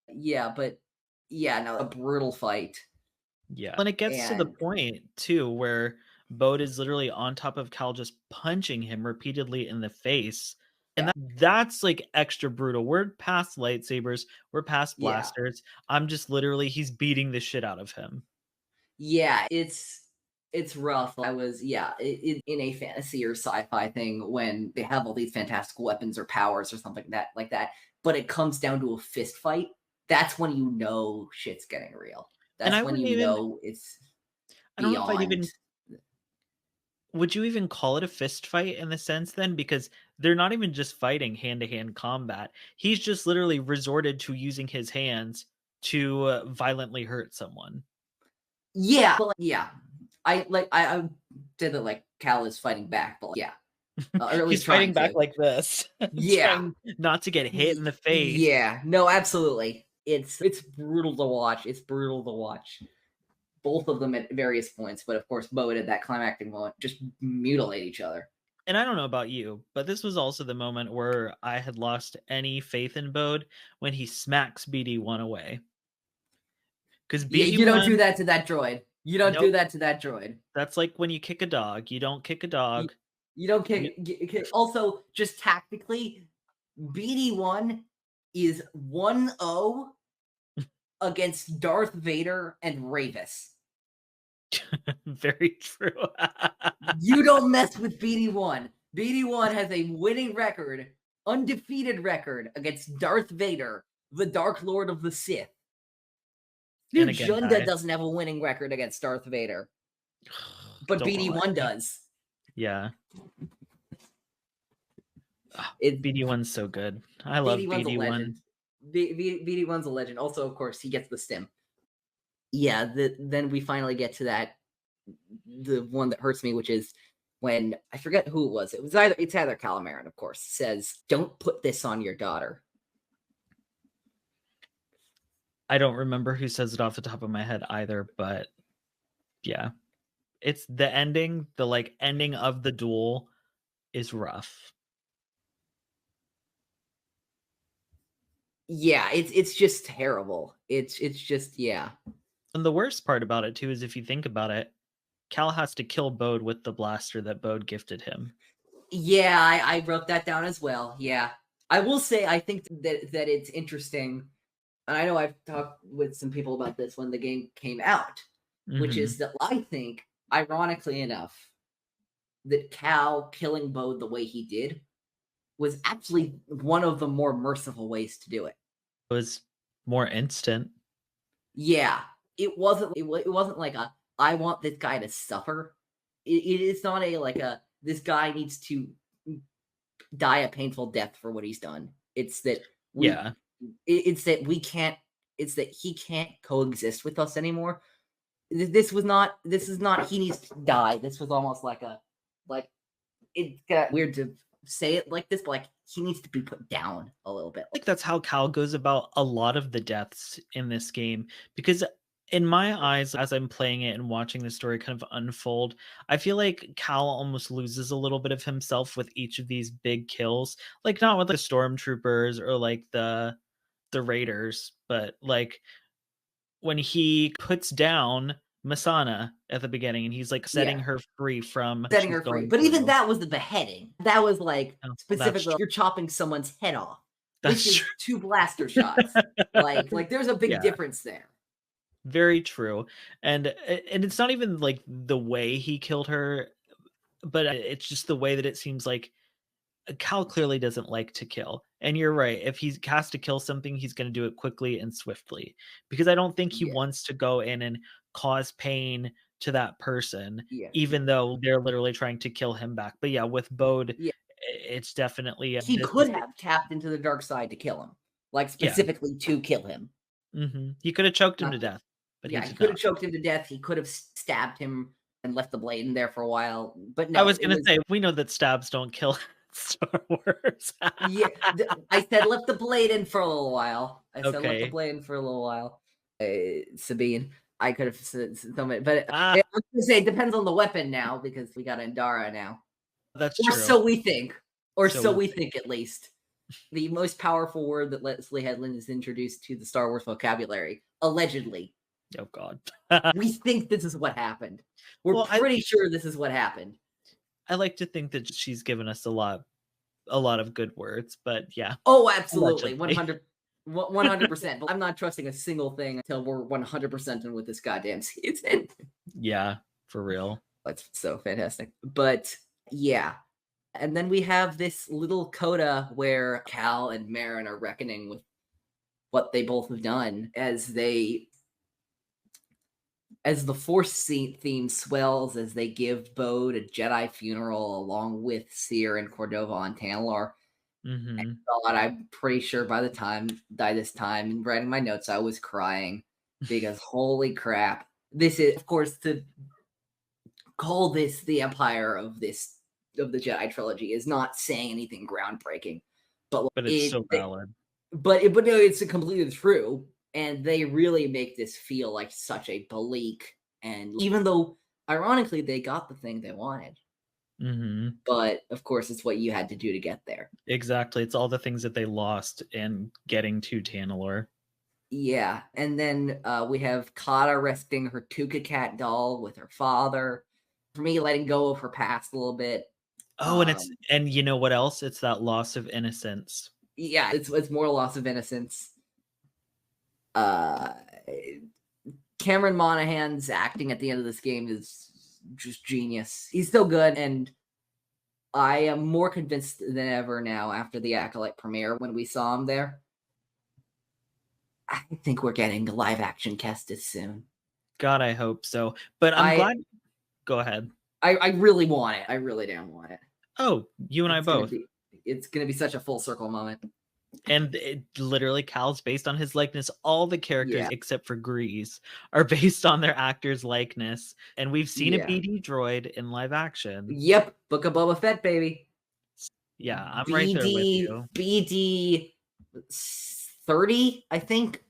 Yeah, but yeah, no, a brutal fight. Yeah. And it gets to the And point too where Bode is literally on top of Cal just punching him repeatedly in the face. And yeah, that's like extra brutal. We're past lightsabers, we're past yeah, blasters. I'm just literally he's beating the shit out of him. yeah, it's rough. I was, yeah, in a fantasy or sci-fi thing when they have all these fantastical weapons or powers or something like that, but it comes down to a fist fight. That's when you know shit's getting real. And That's I when wouldn't you even know it's I don't know if I'd beyond. even would you even call it a fist fight in the sense then? Because they're not even just fighting hand to hand combat. He's just literally resorted to using his hands to violently hurt someone. Yeah, but like, yeah, I did it like Cal is fighting back, but like, yeah, or at He's least fighting trying back to. like this, Yeah, trying not to get hit in the face. yeah, no, absolutely. It's brutal to watch. It's brutal to watch. Both of them at various points, but of course, Bode at that climactic moment just mutilate each other. And I don't know about you, but this was also the moment where I had lost any faith in Bode when he smacks BD1 away. Because Yeah, you don't do BD1, that to that droid. You don't do nope, that to that droid. that's like when you kick a dog. You don't kick a You, dog. you don't You, kick. Also, just tactically, BD1 is 1-0 against Darth Vader and Ravis. very true. You don't mess with BD1. BD1 has a winning record, undefeated record against Darth Vader, the Dark Lord of the Sith. And Dude, again, Junda die. doesn't have a winning record against Darth Vader, but Don't remind BD1 me. does. Yeah. It BD1's so good. I love BD1's a BD1. legend. BD1's a legend. Also, of course, he gets the stim. Yeah, then we finally get to that, the one that hurts me, which is when I forget who it was. It's either Calamarian, of course, says, "Don't put this on your daughter." I don't remember who says it off the top of my head either, but Yeah. It's the ending, the, like, ending of the duel is rough. Yeah, it's just terrible. It's just yeah. And the worst part about it too is if you think about it, Cal has to kill Bode with the blaster that Bode gifted him. Yeah, I wrote that down as well. Yeah. I will say I think that it's interesting, and I know I've talked with some people about this when the game came out, which is Mhm. that I think, ironically enough, that Cal killing Bode the way he did was actually one of the more merciful ways to do it. It was more instant. Yeah, it wasn't like a I want this guy to suffer. It's not a like a this guy needs to die a painful death for what he's done. It's that we Yeah. it's that we can't it's that he can't coexist with us anymore. This is not he needs to die. This was almost like a like it got weird to say it like this, but like he needs to be put down a little bit. Like that's how Cal goes about a lot of the deaths in this game because in my eyes as I'm playing it and watching the story kind of unfold, I feel like Cal almost loses a little bit of himself with each of these big kills. Like not with the stormtroopers or like the raiders, but like when he puts down Masana at the beginning and he's like setting Yeah, her free from what setting she's her free. going But even through. that was the beheading. That was like Oh, well, that's specifically you're chopping someone's head off. This that's is true. two blaster shots. Like there's a big Yeah. difference there. Very true. And it's not even like the way he killed her, but it's just the way that it seems like Cal clearly doesn't like to kill. And you're right. If he has to kill something, he's going to do it quickly and swiftly because I don't think he Yeah, wants to go in and cause pain to that person, yeah, even though they're literally trying to kill him back. But yeah, with Bode, yeah. it's definitely He this is could have tapped into the dark side to kill him, like yeah. specifically to kill him. He could have choked him Uh, to death, but he yeah, he did could have not. choked him to death. He could have stabbed him and left the blade in there for a while. But I no, was it gonna was say we know that stabs don't kill Star Wars. yeah. I said left the blade in for a little while. I said left the Okay. blade in for a little while. Sabine, I could have said something, but I Ah, was gonna say it depends on the weapon now because we got Andara now, that's or true. so we think, or So so we we think. think at least. The most powerful word that Leslie Headland has introduced to the Star Wars vocabulary, allegedly. Oh god. We think this is what happened. We're Well, I pretty sure this is what happened. I like to think that she's given us a lot of good words, but yeah, Oh, absolutely. allegedly. 100%. But I'm not trusting a single thing until we're 100% in with this goddamn season. Yeah, for real. That's so fantastic. But yeah. And then we have this little coda where Cal and Marin are reckoning with what they both have done as the Force theme swells as they give Bode a Jedi funeral along with Seer and Cordova on Tantalor. Mhm. God, I'm pretty sure by this time, in writing my notes, I was crying because holy crap. This is, of course, to call this the empire of the Jedi trilogy is not saying anything groundbreaking, but But it's so valid. but no, it's completely true, and they really make this feel like such a bleak, and even though ironically they got the thing they wanted, Mhm. but of course it's what you had to do to get there. Exactly. It's all the things that they lost in getting to Tantalor. Yeah, and then we have Kata resting her Tuca Cat doll with her father. For me, letting go of her past a little bit. Oh, Um, and you know what else? It's that loss of innocence. yeah, it's more loss of innocence. Uh, Cameron Monaghan's acting at the end of this game is just genius. He's still good, and I am more convinced than ever now after the Acolyte premiere when we saw him there. I think we're getting a live action Kestis soon. God, I hope so. But I'm I glad go ahead. I really want it. I really damn want it. Oh, you and I It's gonna both. be it's gonna be such a full circle moment. And it literally Cal's based on his likeness. All the characters Yeah. except for Grease are based on their actor's likeness. And we've seen a Yeah. BD droid in live action. Yep. Book of Boba Fett, baby. Yeah, I'm right there with BD you. BD 30, I think.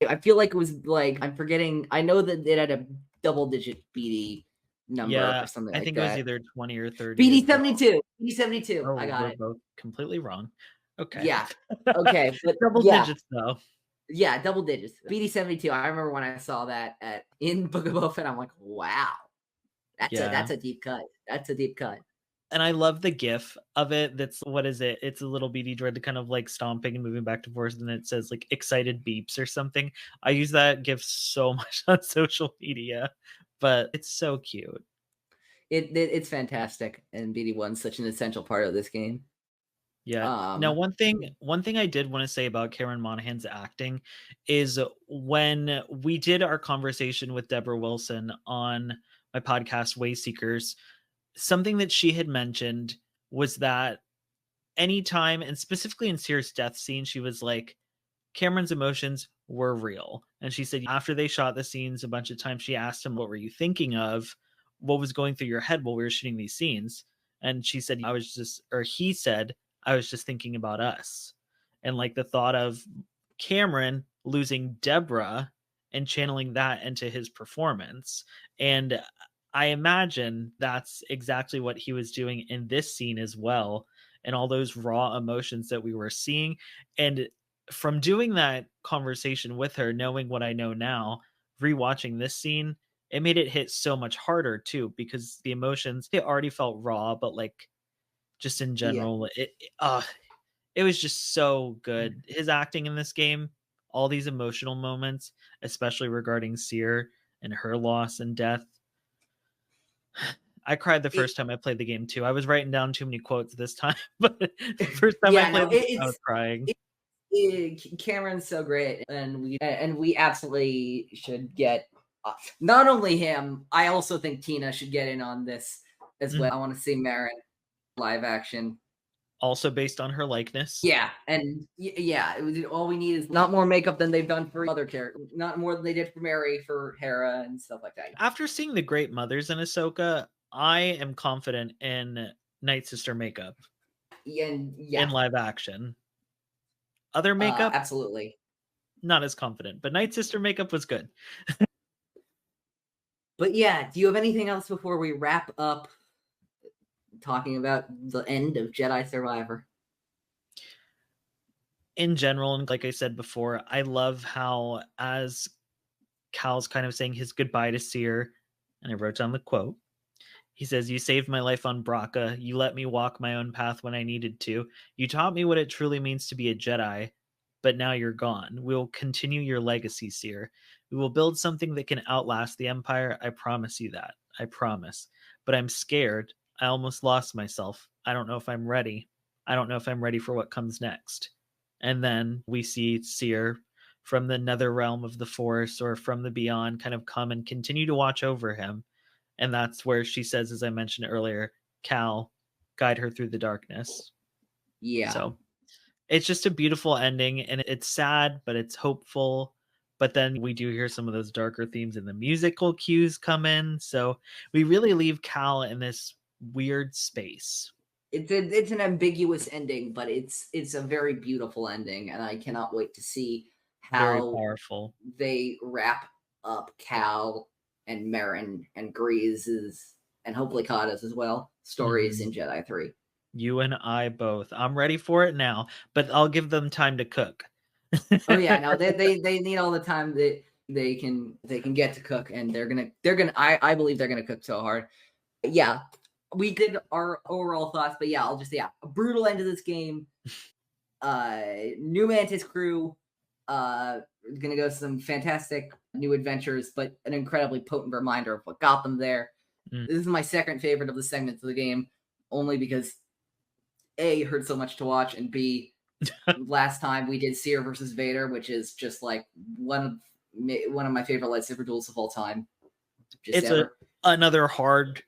I feel like it was like I'm forgetting. I know that it had a double-digit BD number Yeah, or something I like think it was that. either 20 or 30 as BD well. 72. BD 72. I Oh, got we're it. both completely wrong. Okay. Yeah. Okay, but Double yeah. digits though. Yeah, double digits. BD 72. I remember when I saw that in Book of Boba Fett, I'm like, wow. That's Yeah. a deep cut. That's a deep cut. And I love the gif of it. That's what is it? It's a little BD dread kind of like stomping and moving back and forth, and it says like excited beeps or something. I use that gif so much on social media, but it's so cute. It's fantastic, and BD1's such an essential part of this game. Yeah. Now, one thing I did want to say about Karen Monahan's acting is when we did our conversation with Deborah Wilson on my podcast Way Seekers, something that she had mentioned was that anytime, and specifically in Sears' death scene, she was like, Cameron's emotions were real. And she said after they shot the scenes a bunch of times, she asked him, what were you thinking of? What was going through your head while we were shooting these scenes? And she said, he said, I was just thinking about us. And like the thought of Cameron losing Deborah and channeling that into his performance. And I imagine that's exactly what he was doing in this scene as well. And all those raw emotions that we were seeing. And from doing that conversation with her, knowing what I know now, rewatching this scene, it made it hit so much harder too, because the emotions, it already felt raw, but like just in Yeah. general, it was just so good. His acting in this game, all these emotional moments, especially regarding Seer and her loss and death. I cried the first time I played the game too. I was writing down too many quotes this time, but the first time I played, I was crying. Cameron's so great, and we absolutely should get not only him. I also think Tina should get in on this as well. I want to see Marin live action, also based on her likeness. Yeah, and all we need is not more makeup than they've done for other characters, not more than they did for Mary, for Hera, and stuff like that. After seeing the Great Mothers in Ahsoka, I am confident in Night Sister makeup. And in live action. Other makeup, absolutely not as confident, but Night Sister makeup was good. But yeah, do you have anything else before we wrap up talking about the end of Jedi Survivor? In general, and like I said before, I love how as Cal's kind of saying his goodbye to Seer, and I wrote down the quote. He says, "You saved my life on Braca. You let me walk my own path when I needed to. You taught me what it truly means to be a Jedi, but now you're gone. We'll continue your legacy, Seer. We will build something that can outlast the Empire. I promise you that. I promise. But I'm scared. I almost lost myself. I don't know if I'm ready. I don't know if I'm ready for what comes next." And then we see Seer from the nether realm of the Force or from the beyond kind of come and continue to watch over him. And that's where she says, as I mentioned earlier, Cal, guide her through the darkness. Yeah. So it's just a beautiful ending, and it's sad, but it's hopeful. But then we do hear some of those darker themes and the musical cues come in. So we really leave Cal in this weird space. It's an ambiguous ending, but it's a very beautiful ending, and I cannot wait to see Very how powerful. they wrap up Cal and Marin and Grease's, and hopefully Kata's as well, stories in Jedi 3. You and I both. I'm ready for it now, but I'll give them time to cook. Oh yeah, no, they need all the time that they can get to cook, and they're gonna I believe they're gonna cook so hard. Yeah, we did our overall thoughts, but yeah, I'll just a brutal end to this game. New Mantis crew, gonna go some fantastic new adventures, but an incredibly potent reminder of what got them there. This is my second favorite of the segments of the game, only because A, it hurt so much to watch, and B, last time we did Seer versus Vader, which is just like one of my favorite lightsaber duels of all time. It's another hard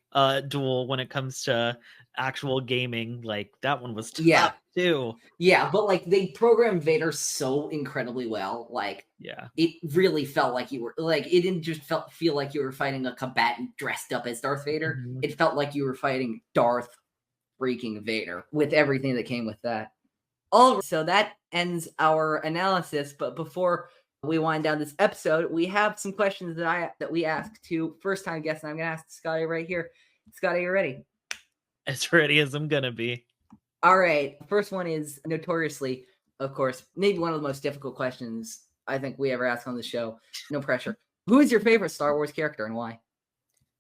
duel when it comes to actual gaming. Like that one was tough too. Yeah, but like they programmed Vader so incredibly well. Like it really felt like you were like it didn't just feel like you were fighting a combatant dressed up as Darth Vader. It felt like you were fighting Darth freaking Vader with everything that came with that. So that ends our analysis. But before we wind down this episode, we have some questions that we ask to first-time guests, and I'm gonna ask Scotty right here. Scotty, you ready? As ready as I'm gonna be. All right. First one is notoriously, of course, maybe one of the most difficult questions I think we ever ask on the show. No pressure. Who is your favorite Star Wars character and why?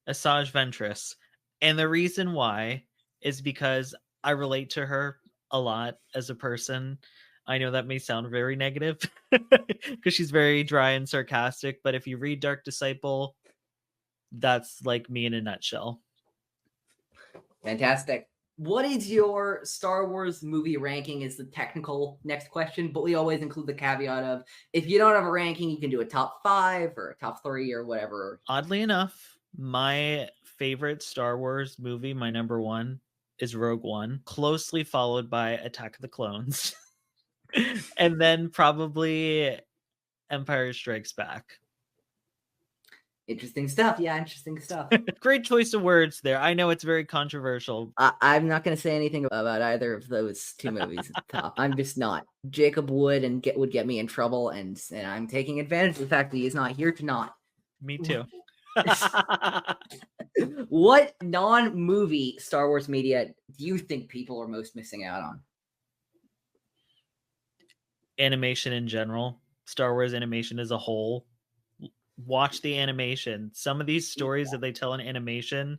Asajj Ventress. And the reason why is because I relate to her a lot as a person. I know that may sound very negative because she's very dry and sarcastic, but if you read Dark Disciple, that's like me in a nutshell. Fantastic. What is your Star Wars movie ranking is the technical next question, but we always include the caveat of if you don't have a ranking, you can do a top 5 or a top 3 or whatever. Oddly enough, my favorite Star Wars movie, my number 1, is Rogue One, closely followed by Attack of the Clones. And then probably Empire Strikes Back. Interesting stuff. Yeah, interesting stuff. Great choice of words there. I know it's very controversial. I'm not going to say anything about either of those two movies at the top. I'm just not. Jacob would get me in trouble, and I'm taking advantage of the fact that he's not here to not. Me too. What non-movie Star Wars media do you think people are most missing out on? Animation in general. Star Wars animation as a whole. Watch the animation. Some of these stories that they tell in animation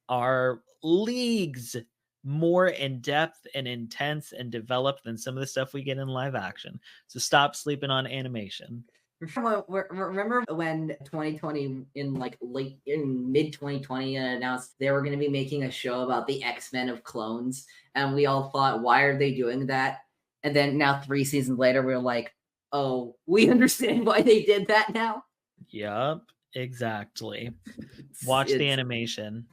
are leagues more in depth and intense and developed than some of the stuff we get in live action. So stop sleeping on animation. Remember when 2020 in mid 2020 announced they were going to be making a show about the X-Men of clones, and we all thought, why are they doing that? And then now 3 seasons later, we're like, oh, we understand why they did that now. Yup, exactly. Watch the animation.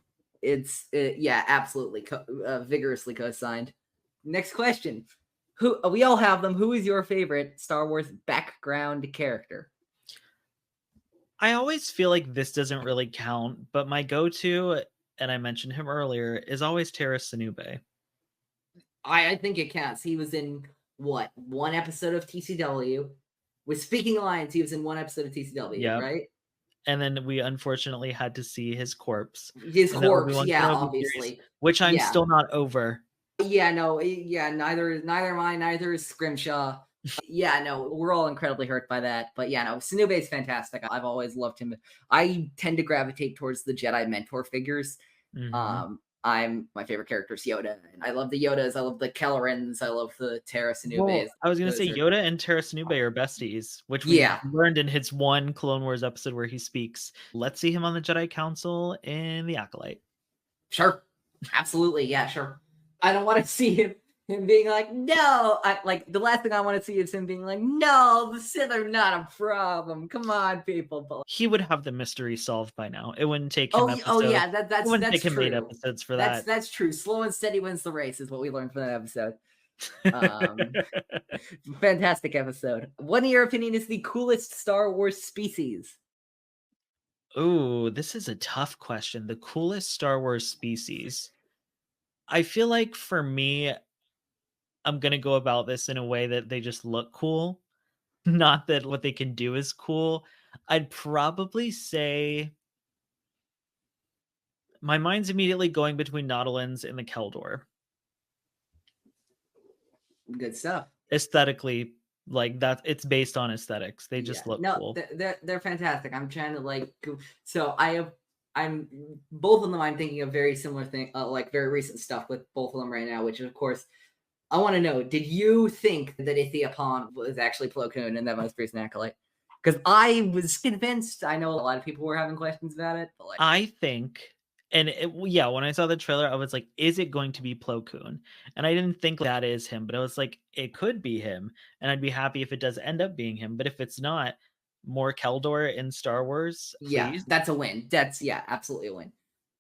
Yeah, absolutely, vigorously co-signed. Next question. We all have them. Who is your favorite Star Wars background character? I always feel like this doesn't really count, but my go-to, and I mentioned him earlier, is always Terrace Sanube. I think it counts. He was in one episode of TCW. With Speaking Lines, he was in one episode of TCW, right? And then we unfortunately had to see his corpse. Yeah, obviously. Series, which I'm still not over. Yeah, no, yeah, neither am I, neither is Scrimshaw. Yeah, no, we're all incredibly hurt by that. But yeah, no, Sanube is fantastic. I've always loved him. I tend to gravitate towards the Jedi mentor figures. Mm-hmm. My favorite character is Yoda, and I love the Yodas. I love the Kellerans. I love the Terrace Sanubes. Well, I was going to say Yoda and Terrace Sanube are besties, which we learned in his one Clone Wars episode where he speaks. Let's see him on the Jedi Council in the Acolyte. Sure, absolutely, yeah, sure. I don't want to see him being like, no. The last thing I want to see is him being like, no, the Sith are not a problem. Come on, people. He would have the mystery solved by now. It wouldn't take him. That's him true. 8 episodes for that. That's true. Slow and steady wins the race is what we learned from that episode. Fantastic episode. What, in your opinion, is the coolest Star Wars species? Ooh, this is a tough question. The coolest Star Wars species. I feel like for me, I'm going to go about this in a way that they just look cool. Not that what they can do is cool. I'd probably say my mind's immediately going between Nautilans and the Keldor. Good stuff. Aesthetically, like that, it's based on aesthetics. They just look cool. They're fantastic. I'm trying to so I'm both of them. I'm thinking of very similar thing, very recent stuff with both of them right now. Which, of course, I want to know: did you think that Ithiapon was actually Plo Koon in that most recent Acolyte? Because I was convinced. I know a lot of people were having questions about it, but I think, and when I saw the trailer, I was like, "Is it going to be Plo Koon?" And I didn't think that is him, but I was like, "It could be him," and I'd be happy if it does end up being him. But if it's not, more Keldor in Star Wars, please. Yeah, that's a win. That's absolutely a win.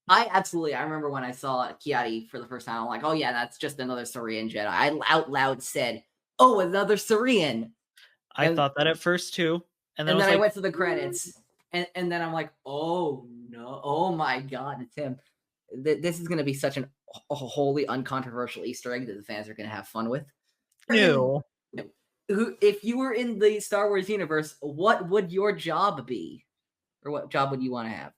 I remember when I saw Kiadi for the first time, I'm like, oh yeah, that's just another Saurian Jedi. I out loud said, oh, another Saurian. I thought that at first too. And then I went to the credits, and then I'm like, oh no, oh my god, it's him. This is going to be such a wholly uncontroversial Easter egg that the fans are going to have fun with. Ew. if you were in the Star Wars universe, what would your job be? Or what job would you want to have?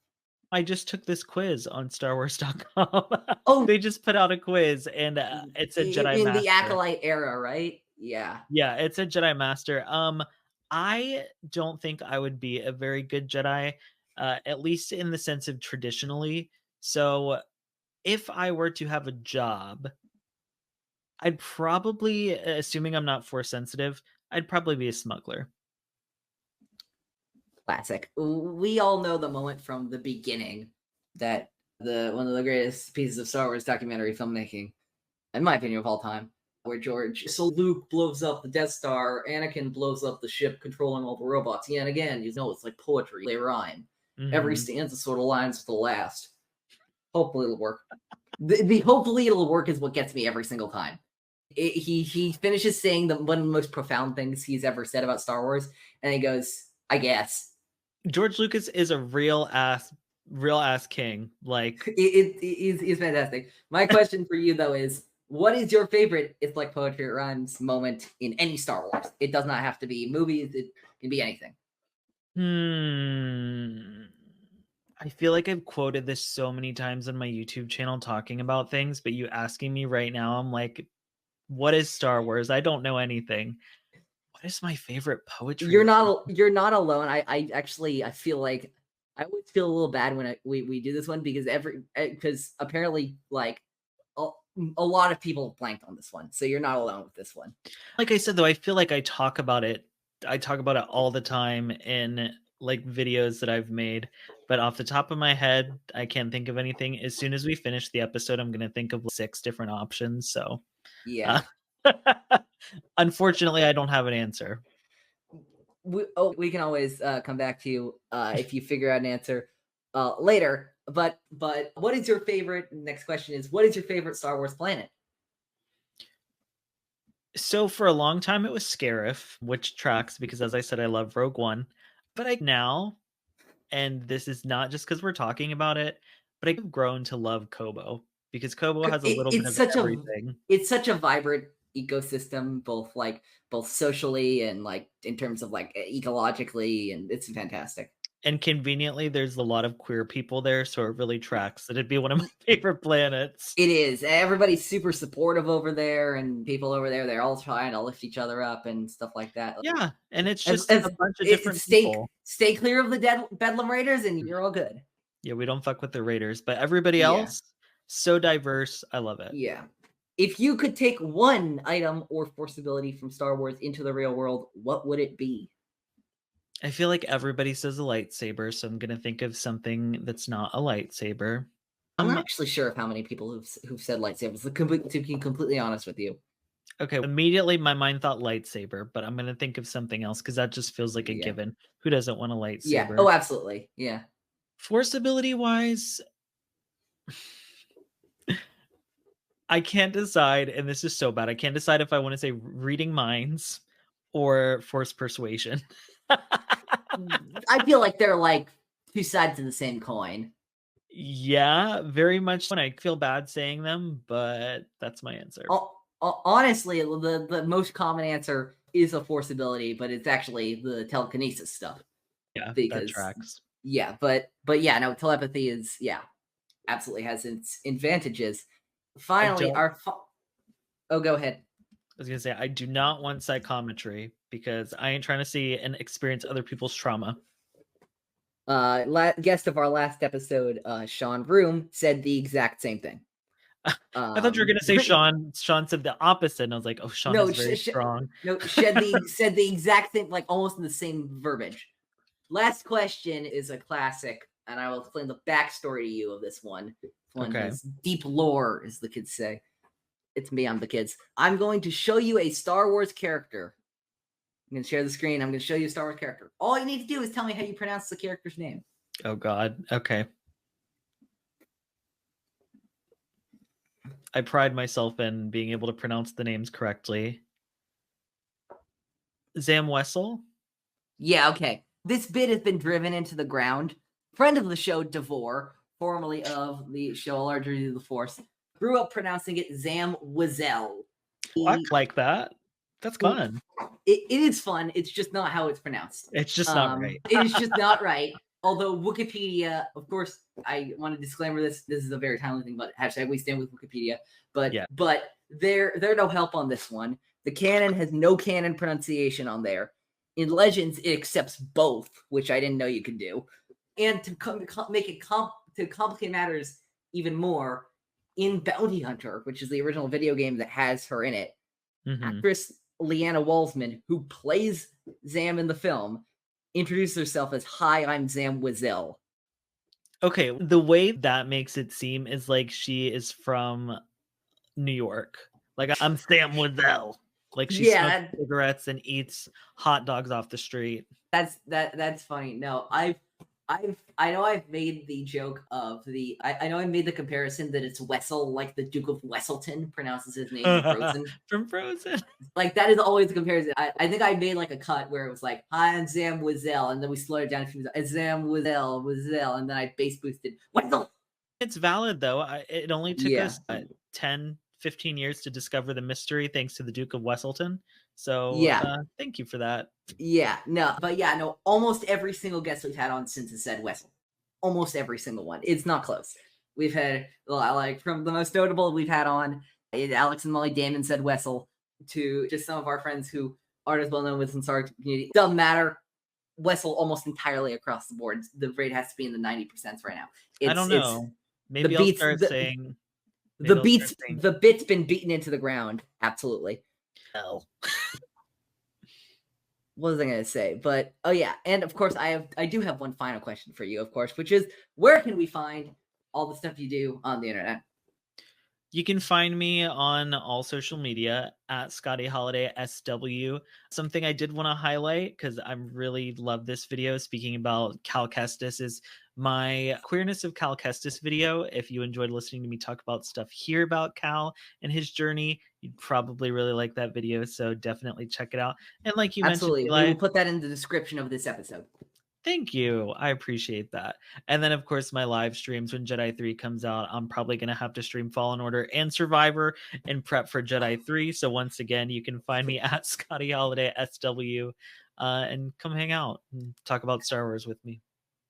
I just took this quiz on StarWars.com. Oh, They just put out a quiz, and it's a Jedi in the Master. Acolyte era, right? Yeah. Yeah, it's a Jedi Master. I don't think I would be a very good Jedi, at least in the sense of traditionally. So if I were to have a job, I'd probably, assuming I'm not force sensitive, I'd probably be a smuggler. Classic. We all know the moment from the beginning that one of the greatest pieces of Star Wars documentary filmmaking, in my opinion, of all time, where so Luke blows up the Death Star, Anakin blows up the ship controlling all the robots. Yeah, and again, you know, it's like poetry. They rhyme. Every Mhm. stanza sort of lines with the last. Hopefully it'll work. The hopefully it'll work is what gets me every single time. He finishes saying one of the most profound things he's ever said about Star Wars, and he goes, "I guess." George Lucas is a real ass king. Like, Is fantastic. My question for you though is, what is your favorite "It's like poetry it rhymes" moment in any Star Wars? It does not have to be movies. It can be anything. I feel like I've quoted this so many times on my YouTube channel talking about things, but you asking me right now, I'm like, what is Star Wars? I don't know anything. What is my favorite poetry? You're not alone. I actually I feel like I always feel a little bad when we do this one because apparently like a, a lot of people blanked on this one, so you're not alone with this one. Like I said, though, I feel like I talk about it. I talk about it all the time in like videos that I've made, but off the top of my head, I can't think of anything. As soon as we finish the episode, I'm gonna think of 6 different options. So, uh, Yeah. unfortunately, I don't have an answer. We can always come back to you if you figure out an answer later. But what is your favorite? Next question is, what is your favorite Star Wars planet? So for a long time, it was Scarif, which tracks because, as I said, I love Rogue One. But I now, and this is not just because we're talking about it, but I've grown to love Kobo because Kobo has a little bit It's of such everything. a vibrant ecosystem, both socially and like in terms of like ecologically, and it's fantastic. And conveniently, there's a lot of queer people there, so it really tracks that it'd be one of my favorite planets. It is. Everybody's super supportive over there, and people over there, they're all trying to lift each other up and stuff like that. Yeah, and it's As just a bunch of different people. stay clear of the Bedlam Raiders, and you're all good. Yeah, we don't fuck with the Raiders, but everybody Yeah, else, so diverse. I love it. yeah. If you could take one item or force ability from Star Wars into the real world, what would it be? I feel like everybody says a lightsaber, so I'm gonna think of something that's not a lightsaber. I'm not actually sure of how many people who've said lightsabers. To be completely honest with you. Okay, immediately my mind thought lightsaber, but I'm gonna think of something else because that just feels like a Yeah. given. Who doesn't want a Yeah. lightsaber? Oh, absolutely. Yeah. Force ability wise, I can't decide, and this is so bad. I can't decide if I want to say reading minds or force persuasion. I feel like they're like two sides of the same coin. Yeah, very much. When I feel bad saying them, but that's my answer. Honestly, the most common answer is a force ability, but it's actually the telekinesis stuff. Yeah, that Because tracks. yeah, but yeah, no, telepathy is absolutely has its advantages. Finally, oh, go ahead. I was gonna say I do not want psychometry because I ain't trying to see and experience other people's trauma. Guest of our last episode, Sean Vroom, said the exact same thing. I thought you were gonna say Sean. Sean said the opposite, and I was like, "Oh, Sean No, is very strong." no, said the exact thing, like almost in the same verbiage. Last question is a classic, and I will explain the backstory to you of this one. This one Okay. has deep lore, as the kids say. It's me, I'm the kids. I'm going to show you a Star Wars character. I'm going to share the screen. I'm going to show you a Star Wars character. All you need to do is tell me how you pronounce the character's name. Oh God. Okay. I pride myself in being able to pronounce the names correctly. Zam Wessel? Yeah, okay. This bit has been driven into the ground. Friend of the show, Devore, formerly of the show Larger Than the Force, grew up pronouncing it Zam Wessel. I like that. That's fun. It is fun. It's just not how it's pronounced. It's just not right. It is just not right. Although Wikipedia, of course, I want to disclaimer this. This is a very timely thing, but hashtag we stand with Wikipedia. But they're no help on this one. The canon has no canon pronunciation on there. In Legends, it accepts both, which I didn't know you could do. And to complicate matters even more, in Bounty Hunter, which is the original video game that has her in it, actress Leanna Walsman, who plays Zam in the film, introduced herself as, "Hi, I'm Zam Wazell." Okay, the way that makes it seem is like she is from New York. Like, I'm Sam Wazell. Like, she smokes cigarettes and eats hot dogs off the street. That's funny. No, I know I've made the joke of I know I made the comparison that it's Wessel, like the Duke of Wesselton pronounces his name from Frozen. From Frozen. Like, that is always the comparison. I think I made like a cut where it was like, "Hi, I'm Zam Wazell," and then we slowed it down to Zam Wazell, and then I bass boosted Wessel. It's valid though. It only took us 10, 15 years to discover the mystery thanks to the Duke of Wesselton. So thank you for that. No, almost every single guest we've had on since has said Wessel. Almost every single one. It's not close. We've had, like, from the most notable we've had on, Alex and Molly Damon said Wessel, to just some of our friends who aren't as well known within the Star Wars community. Doesn't matter. Wessel almost entirely across the board. The rate has to be in the 90% right now. I don't know. Maybe I'll start saying... The bit's been beaten into the ground. Absolutely. Oh. What was I going to say? But, oh yeah. And of course, I do have one final question for you, of course, which is, where can we find all the stuff you do on the internet? You can find me on all social media at Scotty Holiday SW. Something I did want to highlight, because I really love this video, speaking about Cal Kestis, is my Queerness of Cal Kestis video. If you enjoyed listening to me talk about stuff here about Cal and his journey, you'd probably really like that video. So definitely check it out. And like you mentioned, we will put that in the description of this episode. Thank you. I appreciate that. And then, of course, my live streams when Jedi 3 comes out. I'm probably going to have to stream Fallen Order and Survivor and prep for Jedi 3. So once again, you can find me at Scotty Holiday SW and come hang out and talk about Star Wars with me.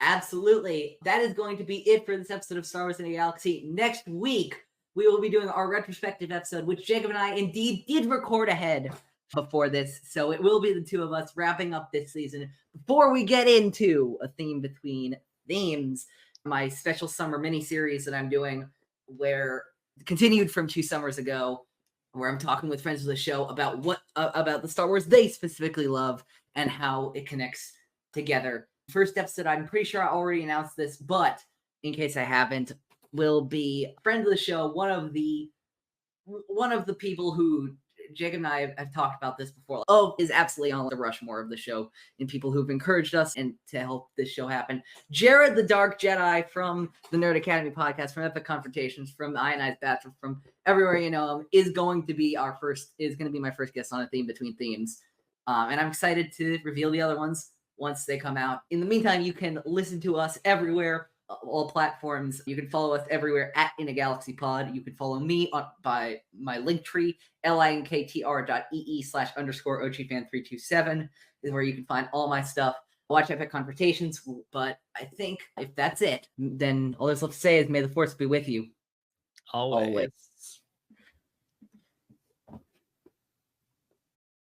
Absolutely. That is going to be it for this episode of Star Wars in a Galaxy. Next week, we will be doing our retrospective episode, which Jacob and I indeed did record ahead before this. So it will be the two of us wrapping up this season before we get into a theme between themes, my special summer mini series that I'm doing, where continued from 2 summers ago, where I'm talking with friends of the show about about the Star Wars they specifically love and how it connects together. First episode, I'm pretty sure I already announced this, but in case I haven't, will be a friend of the show, one of the people who Jacob and I have talked about this before. Is absolutely on the Rushmore of the show and people who've encouraged us and to help this show happen. Jared the Dark Jedi from the Nerd Academy podcast, from Epic Confrontations, from the Ionized Bachelor, from everywhere you know him, is going to be my first guest on a theme between themes. And I'm excited to reveal the other ones once they come out. In the meantime, you can listen to us everywhere, all platforms. You can follow us everywhere at In a Galaxy Pod. You can follow me by my link tree, linktr.ee/_OGFan327 is where you can find all my stuff. Watch Epic Confrontations. But I think if that's it, then all there's left to say is may the Force be with you. Always.